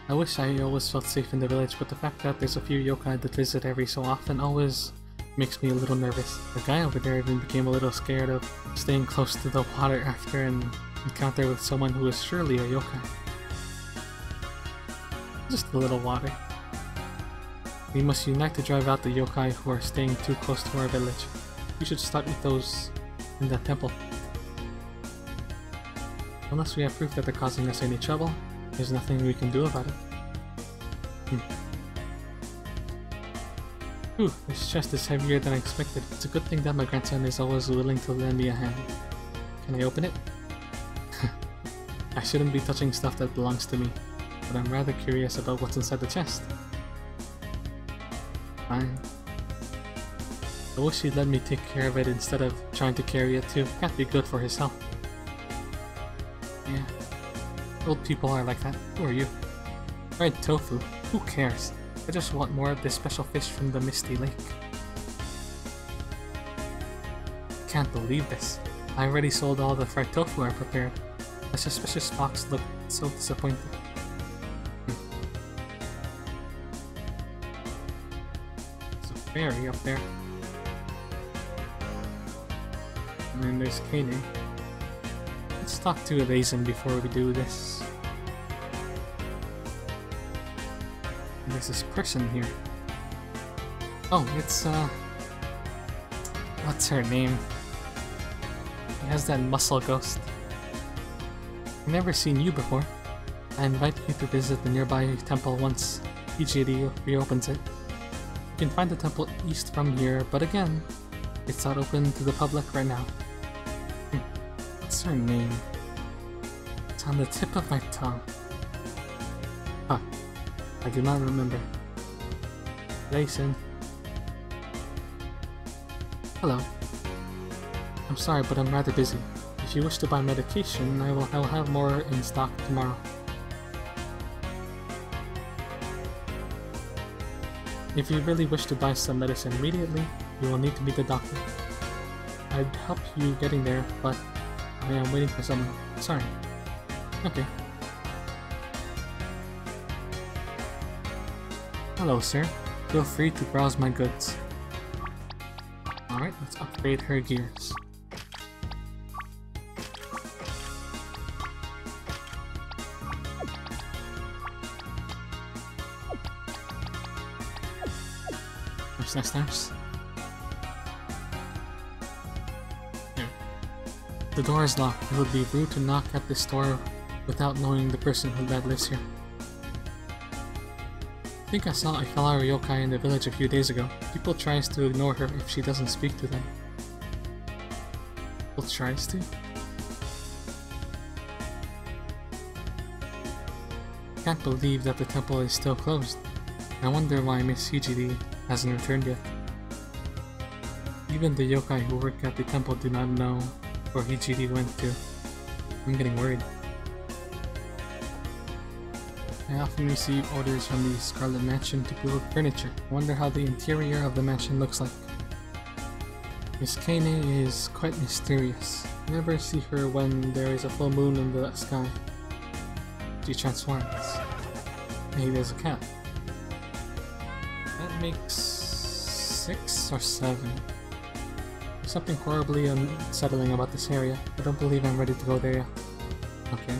I wish I always felt safe in the village, but the fact that there's a few yokai that visit every so often always makes me a little nervous. The guy over there even became a little scared of staying close to the water after, and encounter with someone who is surely a yokai. Just a little water. We must unite to drive out the yokai who are staying too close to our village. We should start with those in the temple. Unless we have proof that they're causing us any trouble, there's nothing we can do about it. Ooh, this chest is heavier than I expected. It's a good thing that my grandson is always willing to lend me a hand. Can I open it? I shouldn't be touching stuff that belongs to me, but I'm rather curious about what's inside the chest. Fine. I wish he'd let me take care of it instead of trying to carry it too. Can't be good for his health. Yeah. Old people are like that. Who are you? Fried tofu. Who cares? I just want more of this special fish from the Misty Lake. Can't believe this. I already sold all the fried tofu I prepared. The suspicious fox looked so disappointed. There's a fairy up there. And then there's Kane. Let's talk to a raisin before we do this. And there's this person here. Oh, it's what's her name? He has that muscle ghost. I've never seen you before. I invite you to visit the nearby temple once EGD reopens it. You can find the temple east from here, but again, it's not open to the public right now. What's her name? It's on the tip of my tongue. Huh. I do not remember. Jason. Hello. I'm sorry, but I'm rather busy. If you wish to buy medication, I will have more in stock tomorrow. If you really wish to buy some medicine immediately, you will need to meet the doctor. I'd help you getting there, but I am waiting for someone. Sorry. Okay. Hello, sir. Feel free to browse my goods. Alright, let's upgrade her gears. Nice. Here. The door is locked. It would be rude to knock at this door without knowing the person that lives here. I think I saw a flower yokai in the village a few days ago. People tries to ignore her if she doesn't speak to them. People tries to? Can't believe that the temple is still closed. I wonder why Miss Hijiri hasn't returned yet. Even the yokai who work at the temple do not know where Hijiri went to. I'm getting worried. I often receive orders from the Scarlet Mansion to build furniture. I wonder how the interior of the mansion looks like. Miss Kane is quite mysterious. I never see her when there is a full moon in the sky. She transforms. Hey, there's a cat. That makes 6 or 7. There's something horribly unsettling about this area. I don't believe I'm ready to go there yet. Okay.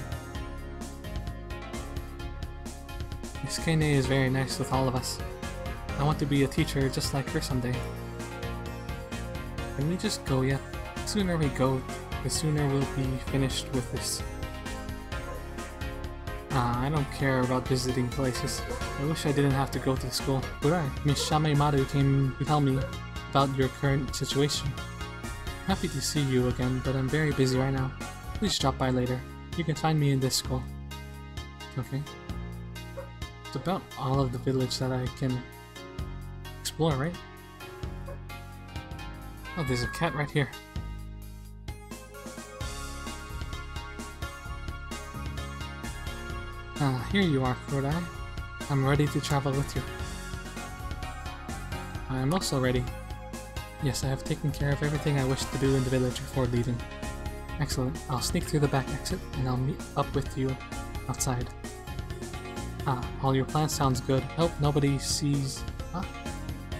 Miss Kane is very nice with all of us. I want to be a teacher just like her someday. Can we just go yet? The sooner we go, the sooner we'll be finished with this. I don't care about visiting places. I wish I didn't have to go to school. Would I? Miss Shamemaru came to tell me about your current situation. Happy to see you again, but I'm very busy right now. Please drop by later. You can find me in this school. Okay. It's about all of the village that I can explore, right? Oh, there's a cat right here. Here you are, Kodai. I'm ready to travel with you. I am also ready. Yes, I have taken care of everything I wish to do in the village before leaving. Excellent. I'll sneak through the back exit, and I'll meet up with you outside. All your plans sounds good. I hope nobody sees... Huh?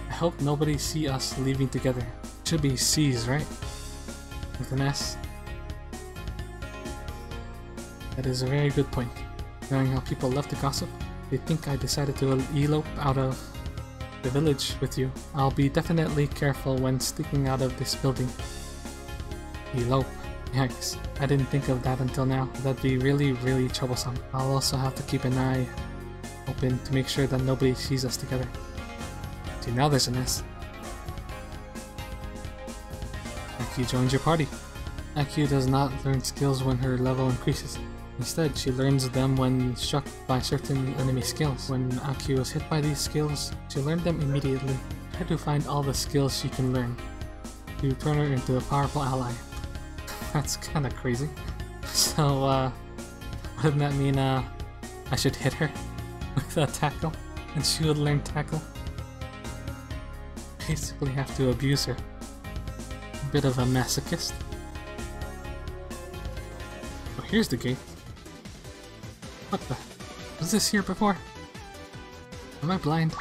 I hope nobody see us leaving together. Should be sees, right? With an S. That is a very good point. Knowing how people love to gossip, they think I decided to elope out of the village with you. I'll be definitely careful when sticking out of this building. Elope. Yikes. I didn't think of that until now. That'd be really troublesome. I'll also have to keep an eye open to make sure that nobody sees us together. See, now there's a mess. Aki joins your party. Aki does not learn skills when her level increases. Instead, she learns them when struck by certain enemy skills. When Aki was hit by these skills, she learned them immediately. Try to find all the skills she can learn to turn her into a powerful ally. That's kinda crazy. So, wouldn't that mean I should hit her with a tackle and she would learn tackle? Basically have to abuse her. A bit of a masochist. Oh, here's the gate. What the? Was this here before? Am I blind?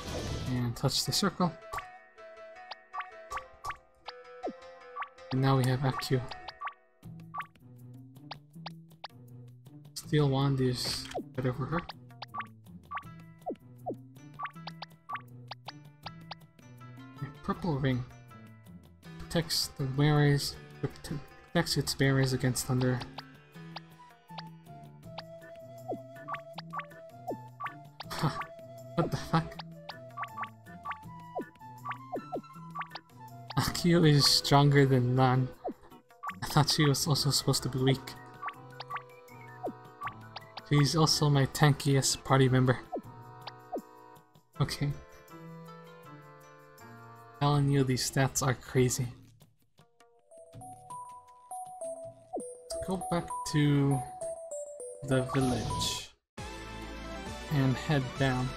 And touch the circle. And now we have AQ. Steel wand is better for her. A purple ring protects the wearers. Protects its bearers against thunder. What the fuck? Akio is stronger than Lan. I thought she was also supposed to be weak. She's also my tankiest party member. Okay. Telling you these stats are crazy. Let's go back to the village and head down.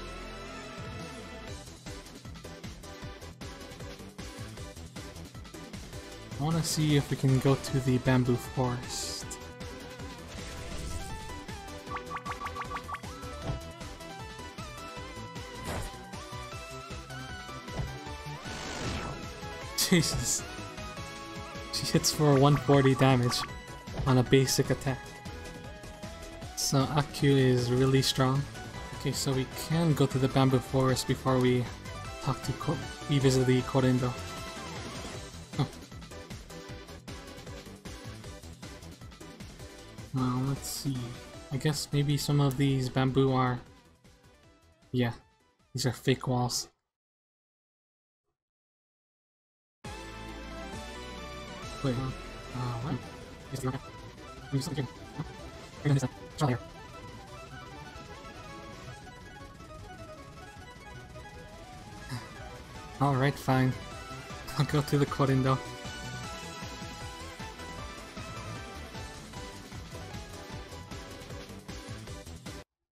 I want to see if we can go to the bamboo forest. Jesus. She hits for 140 damage on a basic attack. So Akyu is really strong. Okay, so we can go to the bamboo forest before we talk to we visit the Korindo. Oh. Let's see. I guess maybe some of these bamboo are... Yeah, these are fake walls. Wait, what? Alright, fine. I'll go to the Korindo.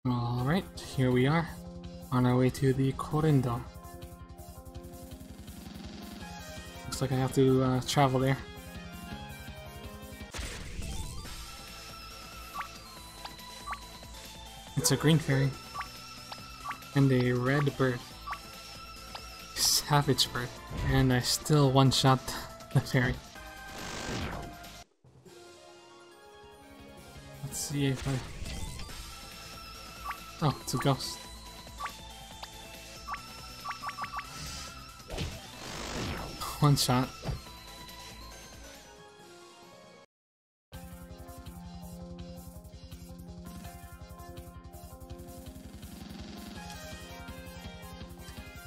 Alright, here we are, on our way to the Korindo. Looks like I have to travel there. It's a green fairy. And a red bird. Savage bird. And I still one-shot the fairy. Let's see if I... Oh, it's a ghost. One shot.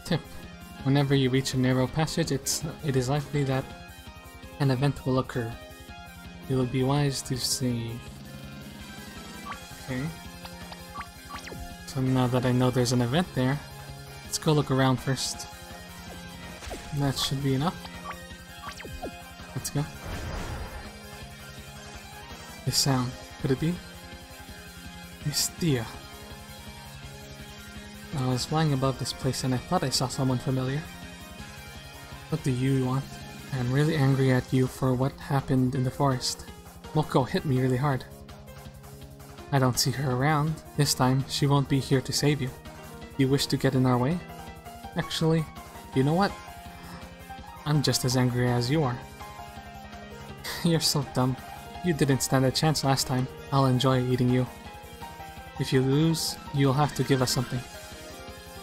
Tip. Whenever you reach a narrow passage, it is likely that an event will occur. It would be wise to save. Okay. So now that I know there's an event there, let's go look around first. That should be enough. Let's go. This sound, could it be? Mystia. I was flying above this place and I thought I saw someone familiar. What do you want? I'm really angry at you for what happened in the forest. Moko hit me really hard. I don't see her around. This time, she won't be here to save you. You wish to get in our way? Actually, you know what? I'm just as angry as you are. You're so dumb. You didn't stand a chance last time. I'll enjoy eating you. If you lose, you'll have to give us something.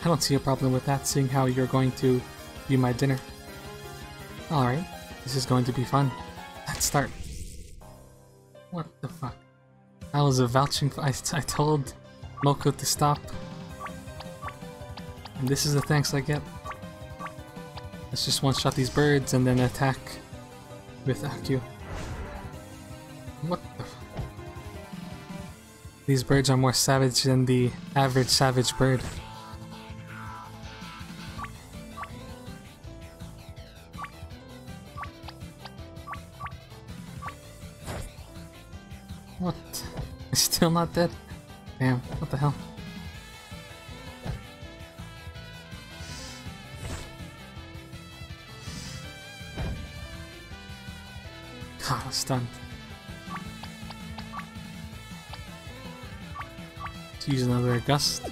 I don't see a problem with that, seeing how you're going to be my dinner. Alright, this is going to be fun. Let's start. What the fuck? I was vouching for- I told Moko to stop. And this is the thanks I get. Let's just one-shot these birds and then attack with Akyu. What the fuck? These birds are more savage than the average savage bird. What? It's still not dead? Damn, what the hell? Ah, stunned. Let's use another gust.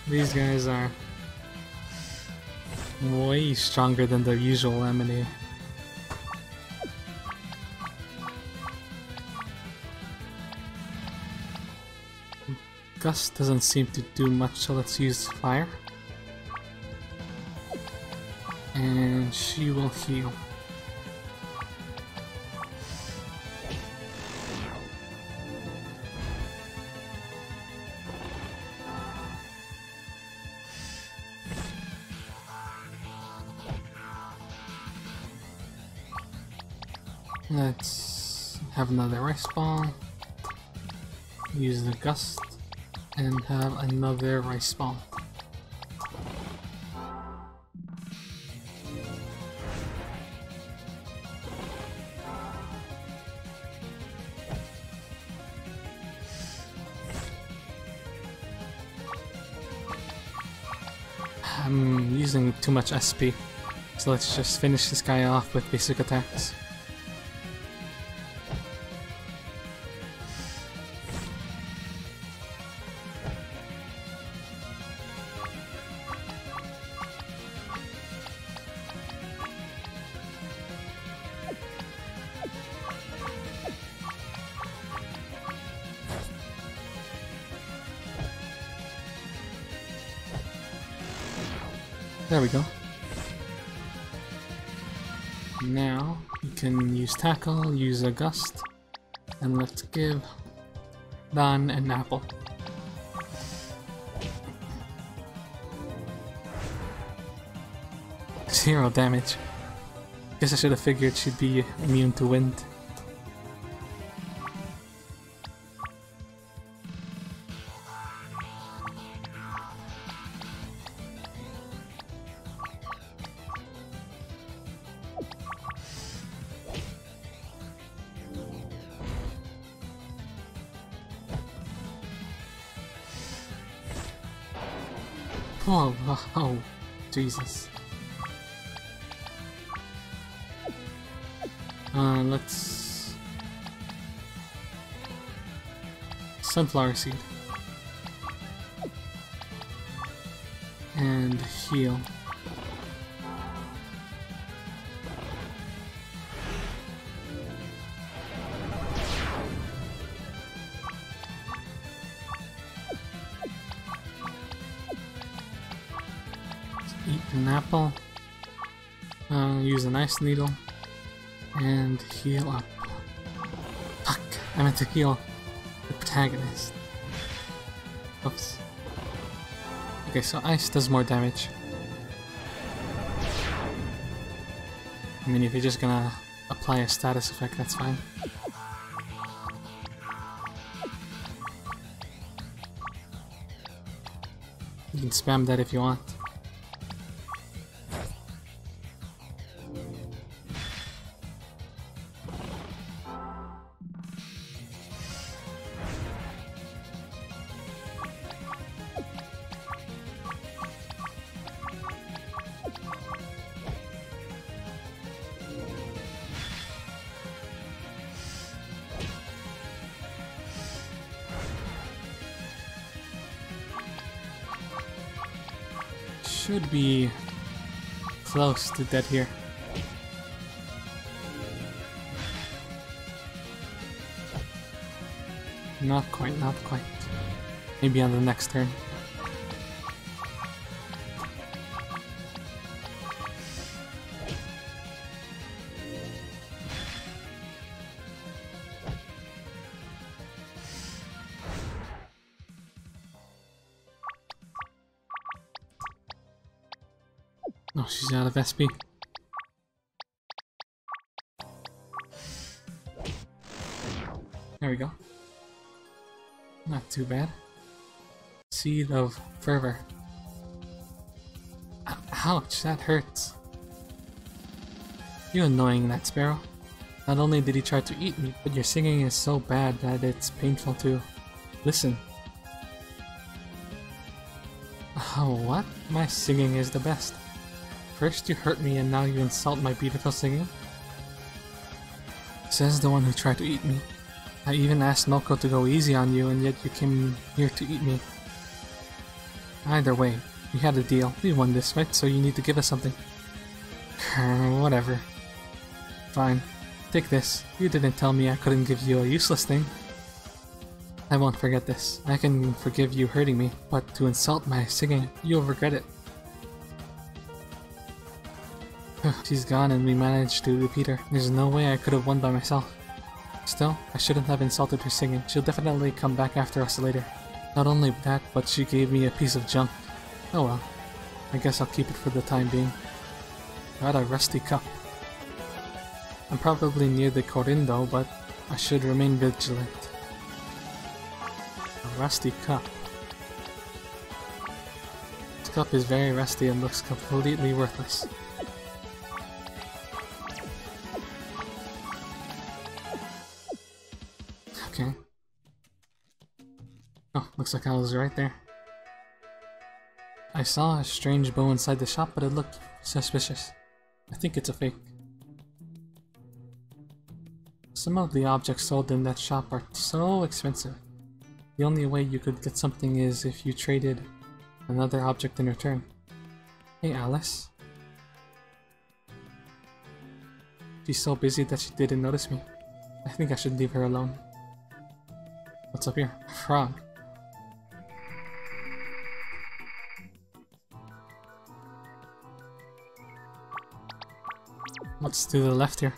These guys are way stronger than the usual enemy. Gust doesn't seem to do much, so let's use fire. And she will heal. Let's have another rice ball. Use the gust. And have another rice ball. I'm using too much SP, so let's just finish this guy off with basic attacks. There we go. Now you can use tackle, use a gust, and let's give Dan an apple. Zero damage. Guess I should have figured she'd be immune to wind. Oh, Jesus. Let's... Sunflower seed. And heal. Eat an apple, use an ice needle, and heal up. Fuck, I meant to heal the protagonist. Oops. Okay, so ice does more damage. I mean, if you're just gonna apply a status effect, that's fine. You can spam that if you want. Should be close to dead here. Not quite, not quite. Maybe on the next turn. Oh, she's out of SP. There we go. Not too bad. Seed of Fervor. Ouch, that hurts. You annoying that sparrow. Not only did he try to eat me, but your singing is so bad that it's painful to listen. Oh, what? My singing is the best. First you hurt me and now you insult my beautiful singing? Says the one who tried to eat me. I even asked Noko to go easy on you and yet you came here to eat me. Either way, we had a deal. We won this fight, so you need to give us something. Whatever. Fine. Take this. You didn't tell me I couldn't give you a useless thing. I won't forget this. I can forgive you hurting me, but to insult my singing, you'll regret it. She's gone and we managed to defeat her. There's no way I could have won by myself. Still, I shouldn't have insulted her singing. She'll definitely come back after us later. Not only that, but she gave me a piece of junk. Oh well. I guess I'll keep it for the time being. Got a rusty cup. I'm probably near the Corindo, but I should remain vigilant. A rusty cup. This cup is very rusty and looks completely worthless. Okay. Oh, looks like I was right there. I saw a strange bow inside the shop, but it looked suspicious. I think it's a fake. Some of the objects sold in that shop are so expensive. The only way you could get something is if you traded another object in return. Hey Alice. She's so busy that she didn't notice me. I think I should leave her alone. What's up here? A frog. What's to the left here?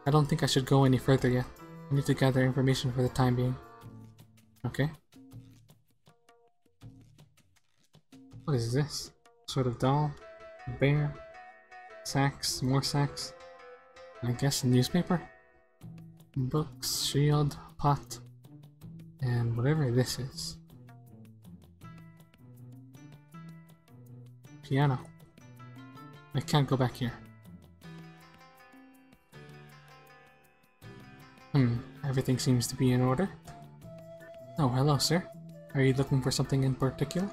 I don't think I should go any further yet. I need to gather information for the time being. Okay. What is this? Sort of doll? A bear? Sacks? More sacks? I guess a newspaper? Books, shield, pot, and whatever this is. Piano. I can't go back here. Everything seems to be in order. Oh, hello, sir. Are you looking for something in particular?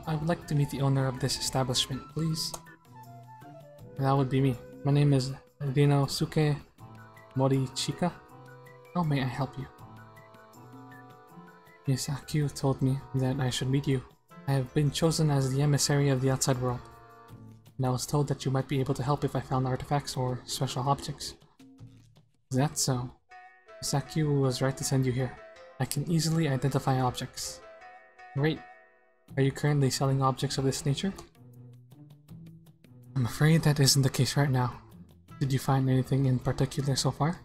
I would like to meet the owner of this establishment, please. That would be me. My name is Rinosuke Morichika. How may I help you? Misaki told me that I should meet you. I have been chosen as the emissary of the outside world, and I was told that you might be able to help if I found artifacts or special objects. Is that so? Misaki was right to send you here. I can easily identify objects. Great. Are you currently selling objects of this nature? I'm afraid that isn't the case right now. Did you find anything in particular so far?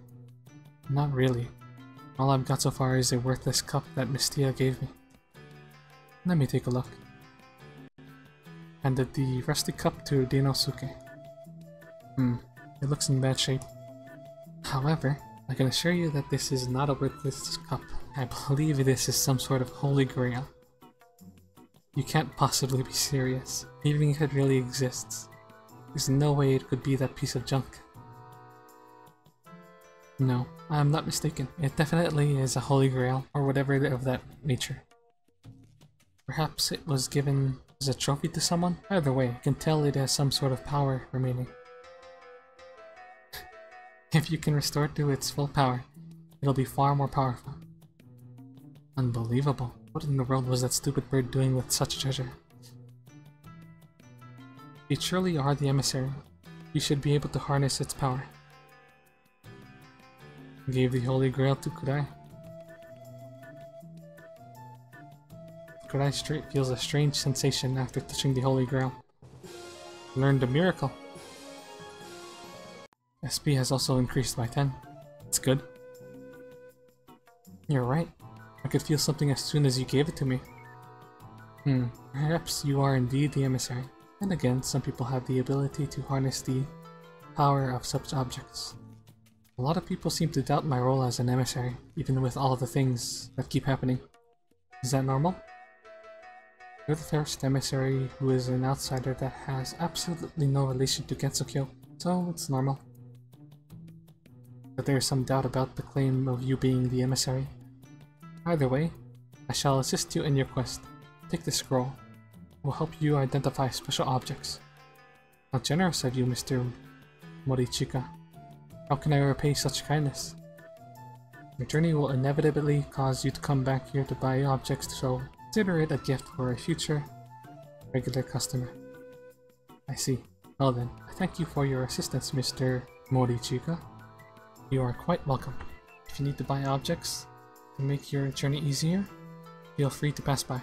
Not really. All I've got so far is a worthless cup that Mistia gave me. Let me take a look. Handed the rusty cup to Rinosuke. It looks in bad shape. However, I can assure you that this is not a worthless cup. I believe this is some sort of holy grail. You can't possibly be serious, even if it really exists. There's no way it could be that piece of junk. No, I'm not mistaken. It definitely is a holy grail, or whatever of that nature. Perhaps it was given as a trophy to someone? Either way, you can tell it has some sort of power remaining. If you can restore it to its full power, it'll be far more powerful. Unbelievable. What in the world was that stupid bird doing with such treasure? You surely are the emissary. You should be able to harness its power. Gave the Holy Grail to Kurai. Kurai feels a strange sensation after touching the Holy Grail. Learned a miracle. SP has also increased by 10. It's good. You're right. I could feel something as soon as you gave it to me. Perhaps you are indeed the emissary. And again, some people have the ability to harness the power of such objects. A lot of people seem to doubt my role as an emissary, even with all the things that keep happening. Is that normal? You're the first emissary who is an outsider that has absolutely no relation to Gensokyo, so it's normal. But there is some doubt about the claim of you being the emissary. Either way, I shall assist you in your quest. Take this scroll. It will help you identify special objects. How generous of you, Mr. Morichika. How can I repay such kindness? Your journey will inevitably cause you to come back here to buy objects, so consider it a gift for a future regular customer. I see. Well then, I thank you for your assistance, Mr. Morichika. You are quite welcome. If you need to buy objects to make your journey easier, feel free to pass by.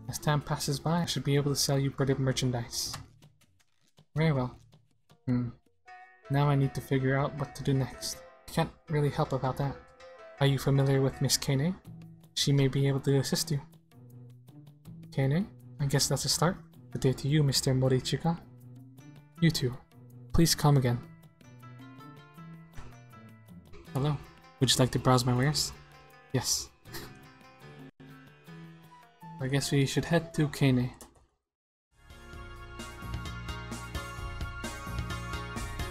As time passes by, I should be able to sell you pretty merchandise. Very well. Now I need to figure out what to do next. I can't really help about that. Are you familiar with Miss Kane? She may be able to assist you. Kane? I guess that's a start. Good day to you, Mr. Morichika. You too. Please come again. Hello. Would you like to browse my wares? Yes. I guess we should head to Kane.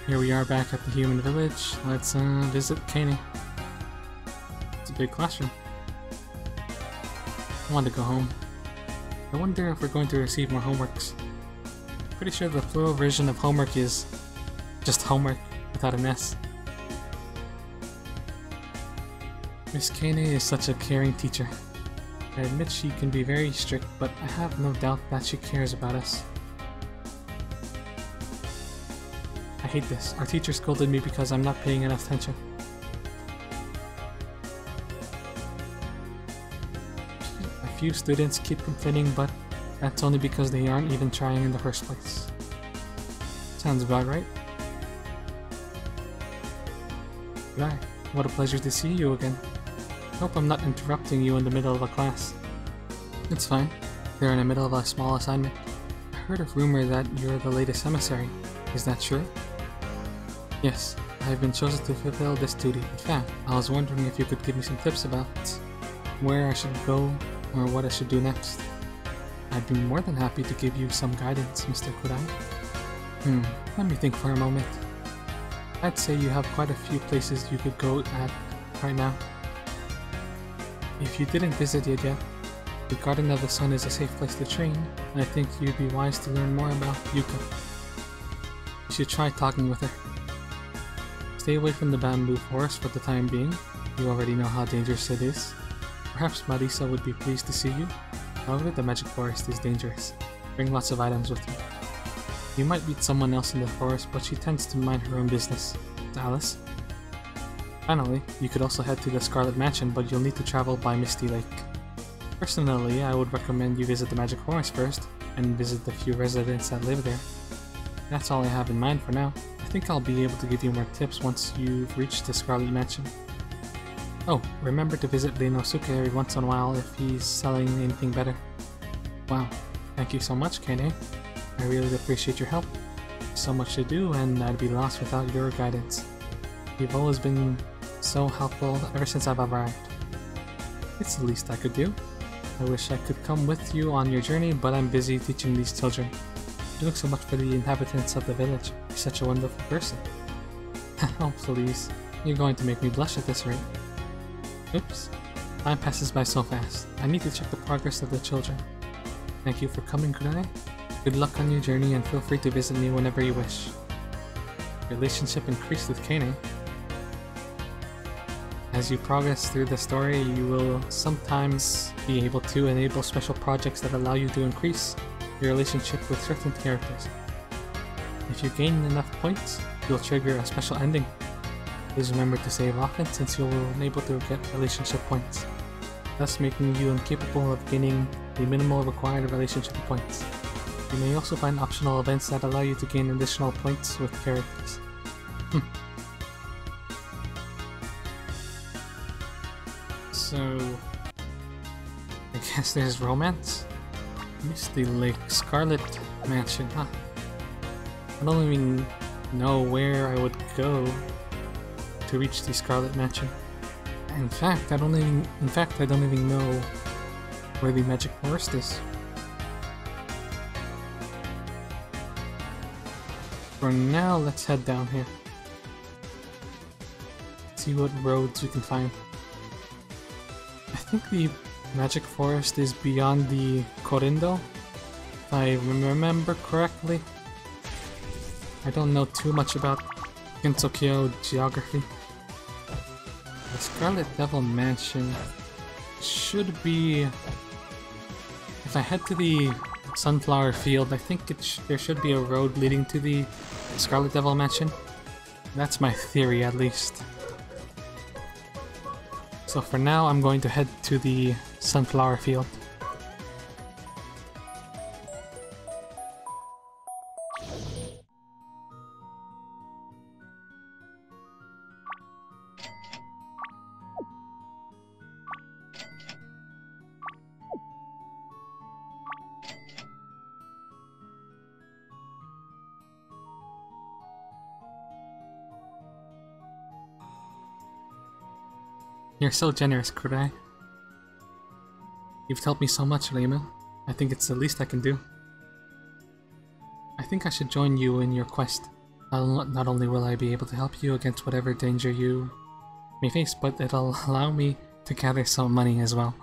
Here we are back at the human village. Let's visit Kane. It's a big classroom. I want to go home. I wonder if we're going to receive more homeworks. Pretty sure the plural version of homework is just homework without an S. Miss Kane is such a caring teacher. I admit she can be very strict, but I have no doubt that she cares about us. I hate this. Our teacher scolded me because I'm not paying enough attention. A few students keep complaining, but that's only because they aren't even trying in the first place. Sounds about right. Goodbye. What a pleasure to see you again. Hope I'm not interrupting you in the middle of a class. It's fine. They're in the middle of a small assignment. I heard a rumor that you're the latest emissary. Is that true? Yes, I've been chosen to fulfill this duty. In fact, I was wondering if you could give me some tips about where I should go or what I should do next. I'd be more than happy to give you some guidance, Mr. Kurai. Let me think for a moment. I'd say you have quite a few places you could go at right now. If you didn't visit it yet, the Garden of the Sun is a safe place to train, and I think you'd be wise to learn more about Yuka. You should try talking with her. Stay away from the bamboo forest for the time being. You already know how dangerous it is. Perhaps Marisa would be pleased to see you. However, the magic forest is dangerous. Bring lots of items with you. You might meet someone else in the forest, but she tends to mind her own business. Alice? Finally, you could also head to the Scarlet Mansion, but you'll need to travel by Misty Lake. Personally, I would recommend you visit the Magic Forest first, and visit the few residents that live there. That's all I have in mind for now. I think I'll be able to give you more tips once you've reached the Scarlet Mansion. Oh, remember to visit Reinosuke every once in a while if he's selling anything better. Wow, thank you so much, Kane. I really appreciate your help. There's so much to do, and I'd be lost without your guidance. You've always been so helpful ever since I've arrived. It's the least I could do. I wish I could come with you on your journey, but I'm busy teaching these children. You look so much for the inhabitants of the village. You're such a wonderful person. Oh, please. You're going to make me blush at this rate. Oops. Time passes by so fast. I need to check the progress of the children. Thank you for coming, Kurai. Good luck on your journey and feel free to visit me whenever you wish. Relationship increased with Kane. As you progress through the story, you will sometimes be able to enable special projects that allow you to increase your relationship with certain characters. If you gain enough points, you'll trigger a special ending. Please remember to save often since you'll be unable to get relationship points, thus making you incapable of gaining the minimal required relationship points. You may also find optional events that allow you to gain additional points with characters. So, I guess there's romance? Misty Lake, Scarlet Mansion, huh? I don't even know where I would go to reach the Scarlet Mansion. In fact, I don't even know where the Magic Forest is. For now, let's head down here. See what roads we can find. I think the Magic Forest is beyond the Korindo, if I remember correctly. I don't know too much about Gensokyo geography. The Scarlet Devil Mansion should be... If I head to the Sunflower Field, I think there should be a road leading to the Scarlet Devil Mansion. That's my theory, at least. So for now, I'm going to head to the Sunflower Field. You're so generous, Kurai. You've helped me so much, Reimu. I think it's the least I can do. I think I should join you in your quest. Not only will I be able to help you against whatever danger you may face, but it'll allow me to gather some money as well.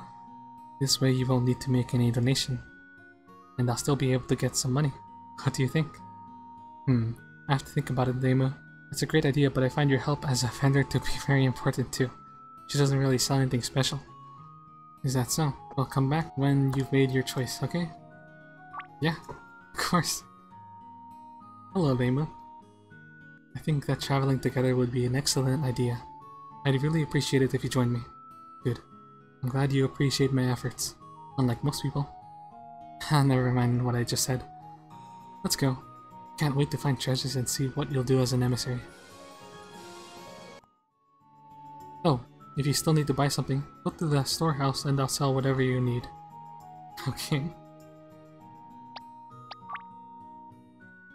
This way you won't need to make any donation. And I'll still be able to get some money. What do you think? I have to think about it, Reimu. It's a great idea, but I find your help as a vendor to be very important too. She doesn't really sell anything special. Is that so? Well, come back when you've made your choice, okay? Yeah, of course. Hello, Reimu. I think that traveling together would be an excellent idea. I'd really appreciate it if you joined me. Good. I'm glad you appreciate my efforts, unlike most people. Never mind what I just said. Let's go. Can't wait to find treasures and see what you'll do as an emissary. Oh. If you still need to buy something, go to the storehouse and I'll sell whatever you need. Okay.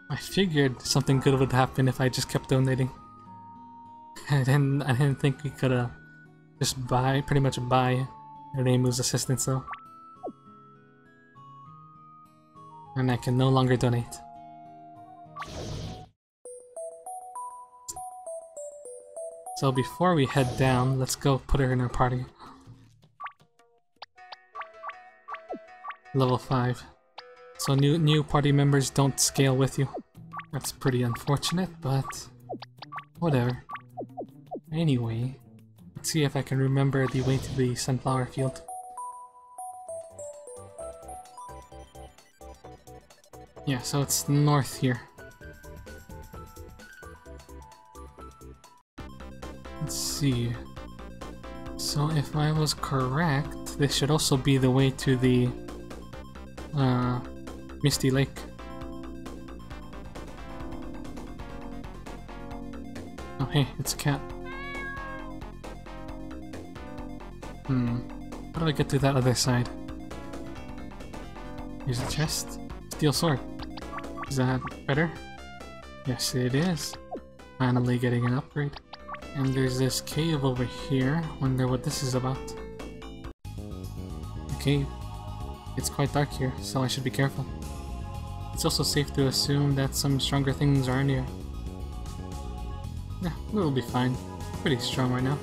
I figured something good would happen if I just kept donating. I didn't think we could just pretty much buy Reimu's assistance though. And I can no longer donate. So before we head down, let's go put her in our party. Level 5. So new party members don't scale with you. That's pretty unfortunate, but whatever. Anyway, let's see if I can remember the way to the Sunflower Field. Yeah, so it's north here. Let's see. So if I was correct, this should also be the way to the Misty Lake. Oh hey, it's a cat. How do I get to that other side? Here's a chest. Steel sword. Is that better? Yes, it is. Finally getting an upgrade. And there's this cave over here. Wonder what this is about. The cave. It's quite dark here, so I should be careful. It's also safe to assume that some stronger things are near. Yeah, we'll be fine. Pretty strong right now.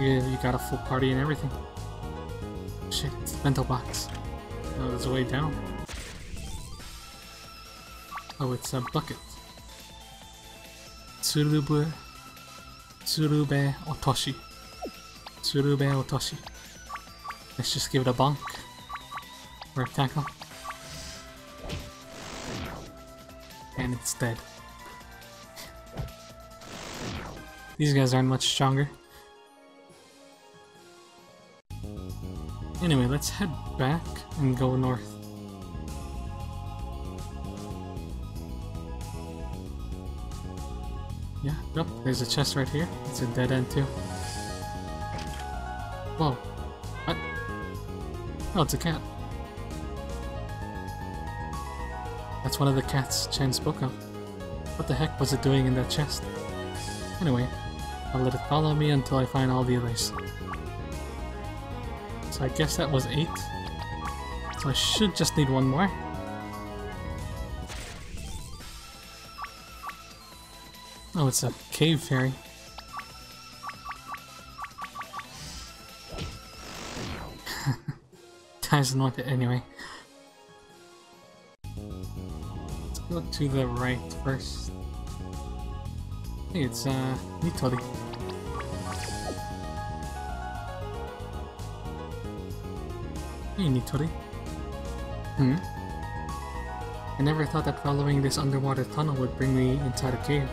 You got a full party and everything. Shit, it's the bento box. Oh, there's a way down. Oh, it's a bucket. Tsurube Otoshi. Tsurube Otoshi. Let's just give it a bonk. Or a tackle. And it's dead. These guys aren't much stronger. Anyway, let's head back and go north. Yeah, nope, there's a chest right here. It's a dead end too. Whoa. What? Oh, it's a cat. That's one of the cats Chen spoke of. What the heck was it doing in that chest? Anyway, I'll let it follow me until I find all the others. So I guess that was 8. So I should just need one more. Oh, it's a cave fairy. Doesn't want it anyway. Let's go to the right first. Hey, it's Nitori. Hey, Nitori. I never thought that following this underwater tunnel would bring me inside a cave.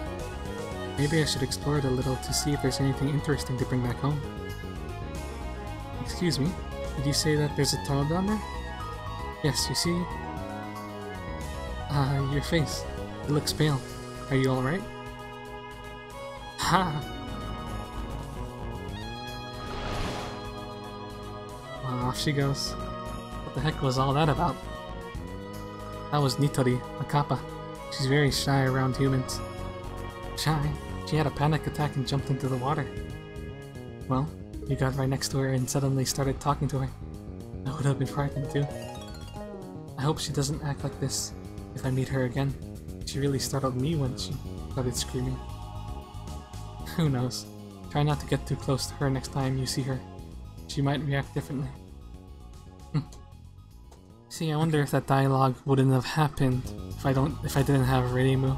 Maybe I should explore it a little to see if there's anything interesting to bring back home. Excuse me, did you say that there's a tunnel down there? Yes, you see? Your face. It looks pale. Are you alright? Ha! Well, off she goes. What the heck was all that about? That was Nitori, a kappa. She's very shy around humans. Shy? She had a panic attack and jumped into the water. Well, you got right next to her and suddenly started talking to her. I would have been frightened too. I hope she doesn't act like this if I meet her again. She really startled me when she started screaming. Who knows? Try not to get too close to her next time you see her. She might react differently. See, I wonder if that dialogue wouldn't have happened if I didn't have Reimu.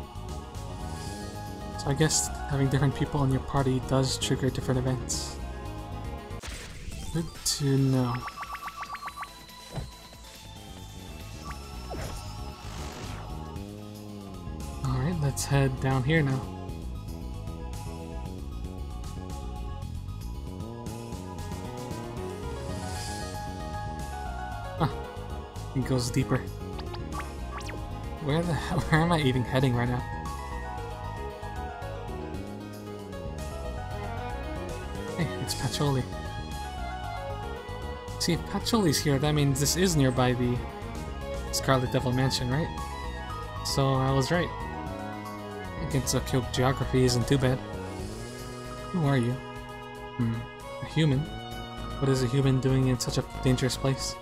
So I guess having different people in your party does trigger different events. Good to know. Alright, let's head down here now. Huh. It goes deeper. Where am I even heading right now? Hey, it's Patchouli. See, if Patchouli's here, that means this is nearby the Scarlet Devil Mansion, right? So I was right. Gensokyo geography isn't too bad. Who are you? A human? What is a human doing in such a dangerous place?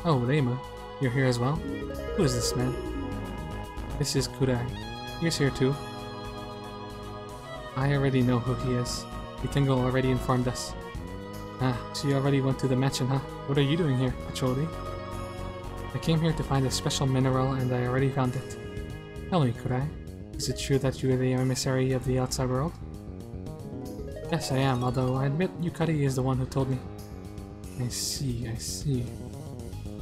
Oh, Reimu, you're here as well? Who is this man? This is Kudai. He's here too. I already know who he is. Itengo already informed us. Ah, so you already went to the mansion, huh? What are you doing here, Patchouli? I came here to find a special mineral and I already found it. Tell me, Kudai, is it true that you are the emissary of the outside world? Yes, I am, although I admit Yukari is the one who told me. I see, I see.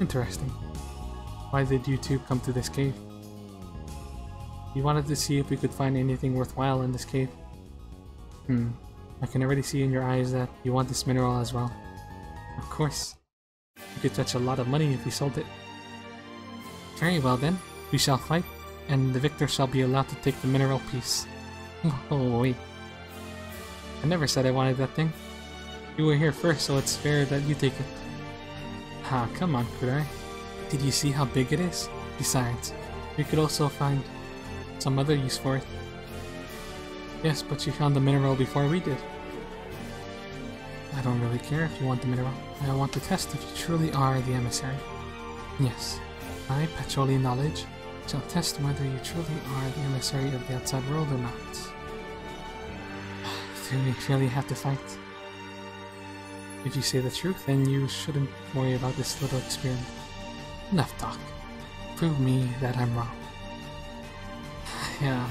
Interesting. Why did you two come to this cave? We wanted to see if we could find anything worthwhile in this cave. I can already see in your eyes that you want this mineral as well. Of course. You could fetch a lot of money if we sold it. Very well then, we shall fight, and the victor shall be allowed to take the mineral piece. Oh wait. I never said I wanted that thing. You were here first, so it's fair that you take it. Ah, come on, Kudai. Did you see how big it is? Besides, we could also find some other use for it. Yes, but you found the mineral before we did. I don't really care if you want the mineral. I want to test if you truly are the emissary. Yes, I, Patchouli Knowledge, shall test whether you truly are the emissary of the outside world or not. Do we really have to fight? If you say the truth, then you shouldn't worry about this little experiment. Enough talk. Prove me that I'm wrong. Yeah.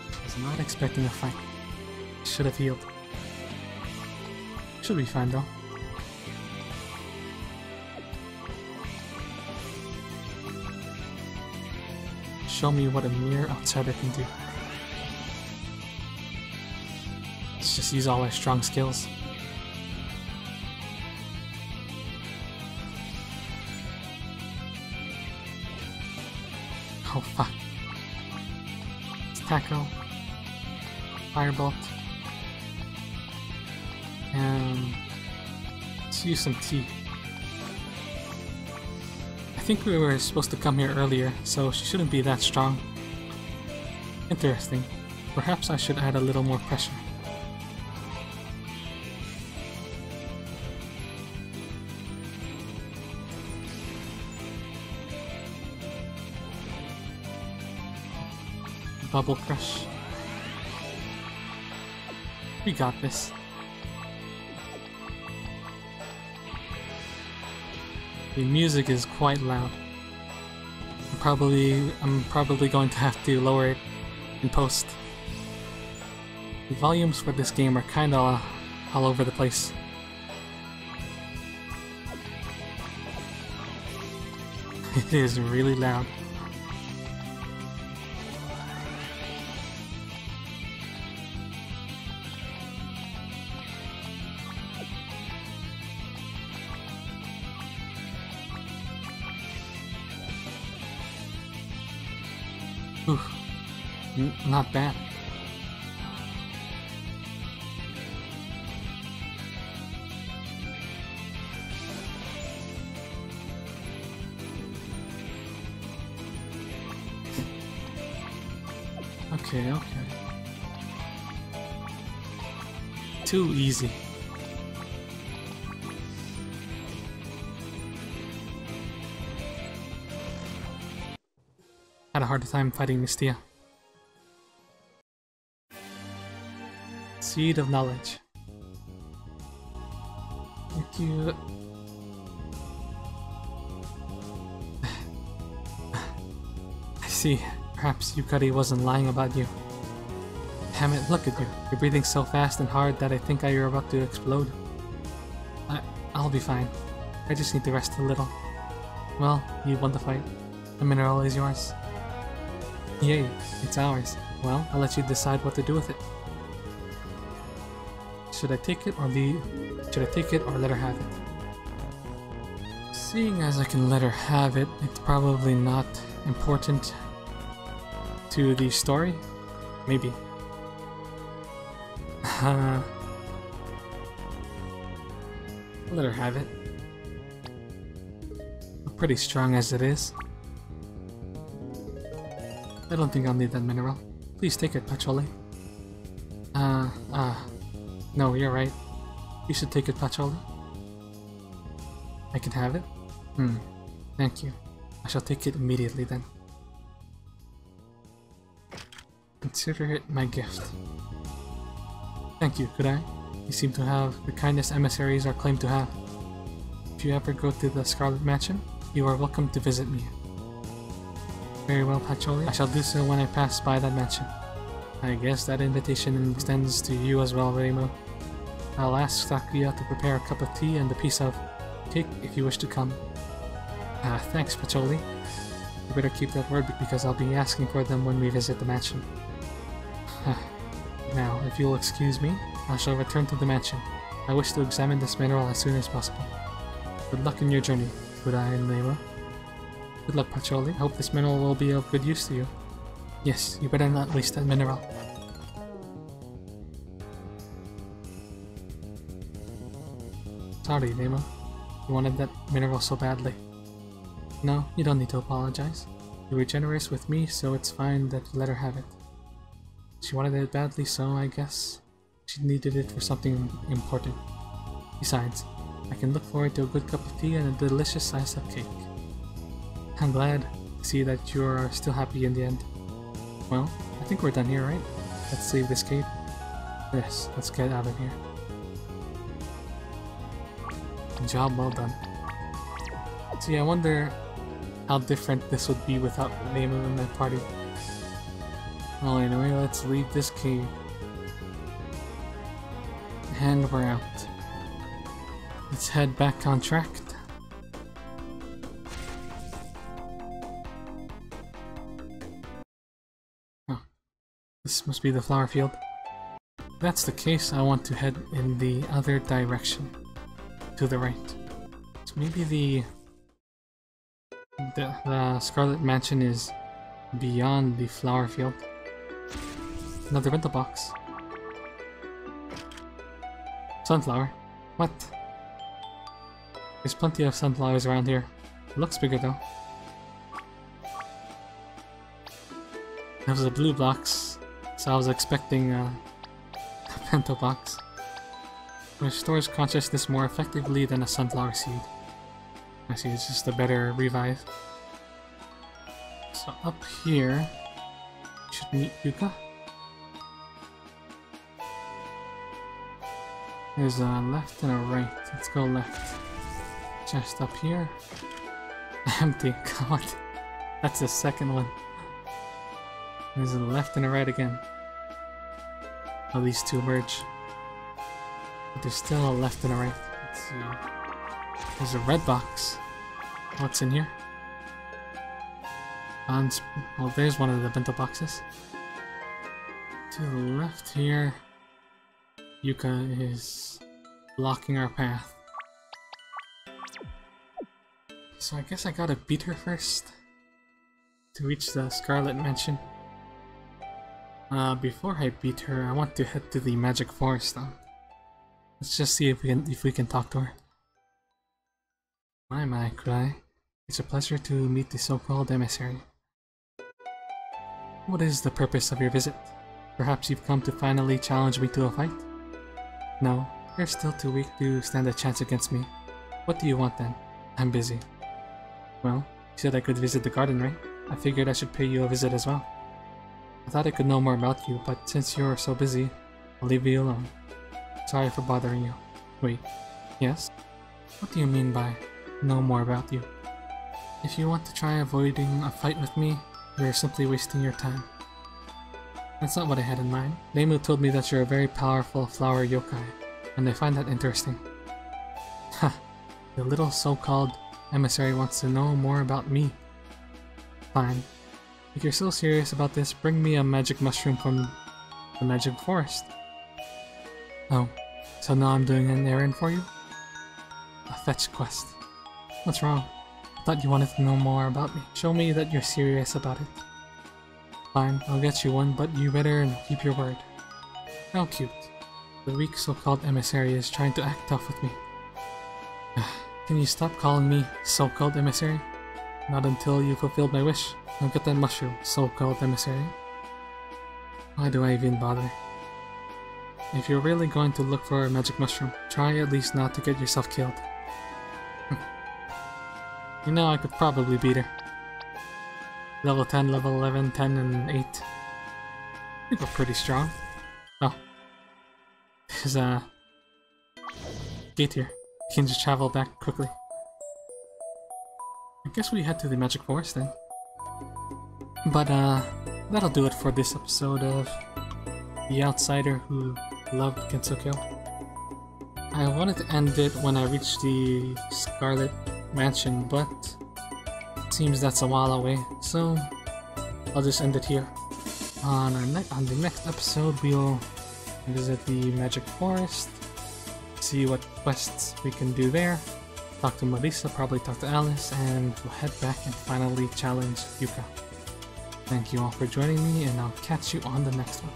I was not expecting a fight. Should have healed. Should be fine though. Show me what a mere outsider can do. just use all our strong skills. Oh fuck. Let's tackle. Firebolt. And let's use some tea. I think we were supposed to come here earlier, so she shouldn't be that strong. Interesting. Perhaps I should add a little more pressure. Bubble Crush. We got this. The music is quite loud. I'm probably going to have to lower it in post. The volumes for this game are kinda all over the place. It is really loud. Oof. Not bad. Okay. Too easy. Had a hard time fighting Mistia. Seed of Knowledge. Thank you. I see. Perhaps Yukari wasn't lying about you. Damn it, look at you. You're breathing so fast and hard that I think you're about to explode. I'll be fine. I just need to rest a little. Well, you won the fight. The mineral is yours. Yay, it's ours. Well, I'll let you decide what to do with it. Should I take it or let her have it? Seeing as I can let her have it, it's probably not important to the story? Maybe. I'll let her have it. Pretty strong as it is. I don't think I'll need that mineral. Please take it, Pacholi. No, you're right. You should take it, Pacholi. I can have it? Thank you. I shall take it immediately then. Consider it my gift. Thank you, could I? You seem to have the kindest emissaries are claimed to have. If you ever go to the Scarlet Mansion, you are welcome to visit me. Very well, Pacholi. I shall do so when I pass by that mansion. I guess that invitation extends to you as well, Remo. I'll ask Sakuya to prepare a cup of tea and a piece of cake if you wish to come. Thanks, Pacholi. You better keep that word because I'll be asking for them when we visit the mansion. Now, if you'll excuse me, I shall return to the mansion. I wish to examine this mineral as soon as possible. Good luck in your journey, Kudai and Remo. Good luck, Pacholi. I hope this mineral will be of good use to you. Yes, you better not waste that mineral. Sorry, Remo. You wanted that mineral so badly. No, you don't need to apologize. You were generous with me, so it's fine that you let her have it. She wanted it badly, so I guess she needed it for something important. Besides, I can look forward to a good cup of tea and a delicious slice of cake. I'm glad to see that you are still happy in the end. Well, I think we're done here, right? Let's leave this cave. Yes, let's get out of here. Job well done. See, I wonder how different this would be without Nemo in that party. Well, anyway, let's leave this cave. And we're out. Let's head back on track. Oh. This must be the flower field. that's the case, I want to head in the other direction. To the right. So maybe the Scarlet Mansion is beyond the flower field. Another bento box. Sunflower. What? There's plenty of sunflowers around here. It looks bigger though. That was a blue box, so I was expecting a bento box. Restores consciousness more effectively than a sunflower seed. I see, it's just a better revive. So up here, we should meet Yuka. There's a left and a right. Let's go left. Just up here. Empty. God. That's the second one. There's a left and a right again. Oh, these two merge. But there's still a left and a right. Let's see. There's a red box. What's in here? Oh, there's one of the bento boxes. To the left here, Yuka is blocking our path. So I guess I gotta beat her first to reach the Scarlet Mansion. Before I beat her, I want to head to the Magic Forest though. Let's just see if we can talk to her. My, Kurai. It's a pleasure to meet the so-called emissary. What is the purpose of your visit? Perhaps you've come to finally challenge me to a fight? No, you're still too weak to stand a chance against me. What do you want then? I'm busy. Well, you said I could visit the garden, right? I figured I should pay you a visit as well. I thought I could know more about you, but since you're so busy, I'll leave you alone. Sorry for bothering you. Wait, yes? What do you mean by know more about you? If you want to try avoiding a fight with me, you're simply wasting your time. That's not what I had in mind. Reimu told me that you're a very powerful flower yokai, and I find that interesting. Ha! The little so-called emissary wants to know more about me. Fine. If you're so serious about this, bring me a magic mushroom from the Magic Forest. Oh, so now I'm doing an errand for you? A fetch quest. What's wrong? I thought you wanted to know more about me. Show me that you're serious about it. Fine, I'll get you one, but you better keep your word. How cute. The weak so-called emissary is trying to act tough with me. Can you stop calling me so-called emissary? Not until you fulfilled my wish. I'll get that mushroom, so-called emissary. Why do I even bother? If you're really going to look for a magic mushroom, try at least not to get yourself killed. You know, I could probably beat her. Level 10, level 11, 10, and 8. I think we're pretty strong. Oh. There's a gate here. You can just travel back quickly. I guess we head to the Magic Forest then. But that'll do it for this episode of The Outsider Who Loved Gensokyo. I wanted to end it when I reached the Scarlet Mansion, but it seems that's a while away, so I'll just end it here. On the next episode, we'll visit the Magic Forest, see what quests we can do there, talk to Marisa, probably talk to Alice, and we'll head back and finally challenge Yuka. Thank you all for joining me, and I'll catch you on the next one.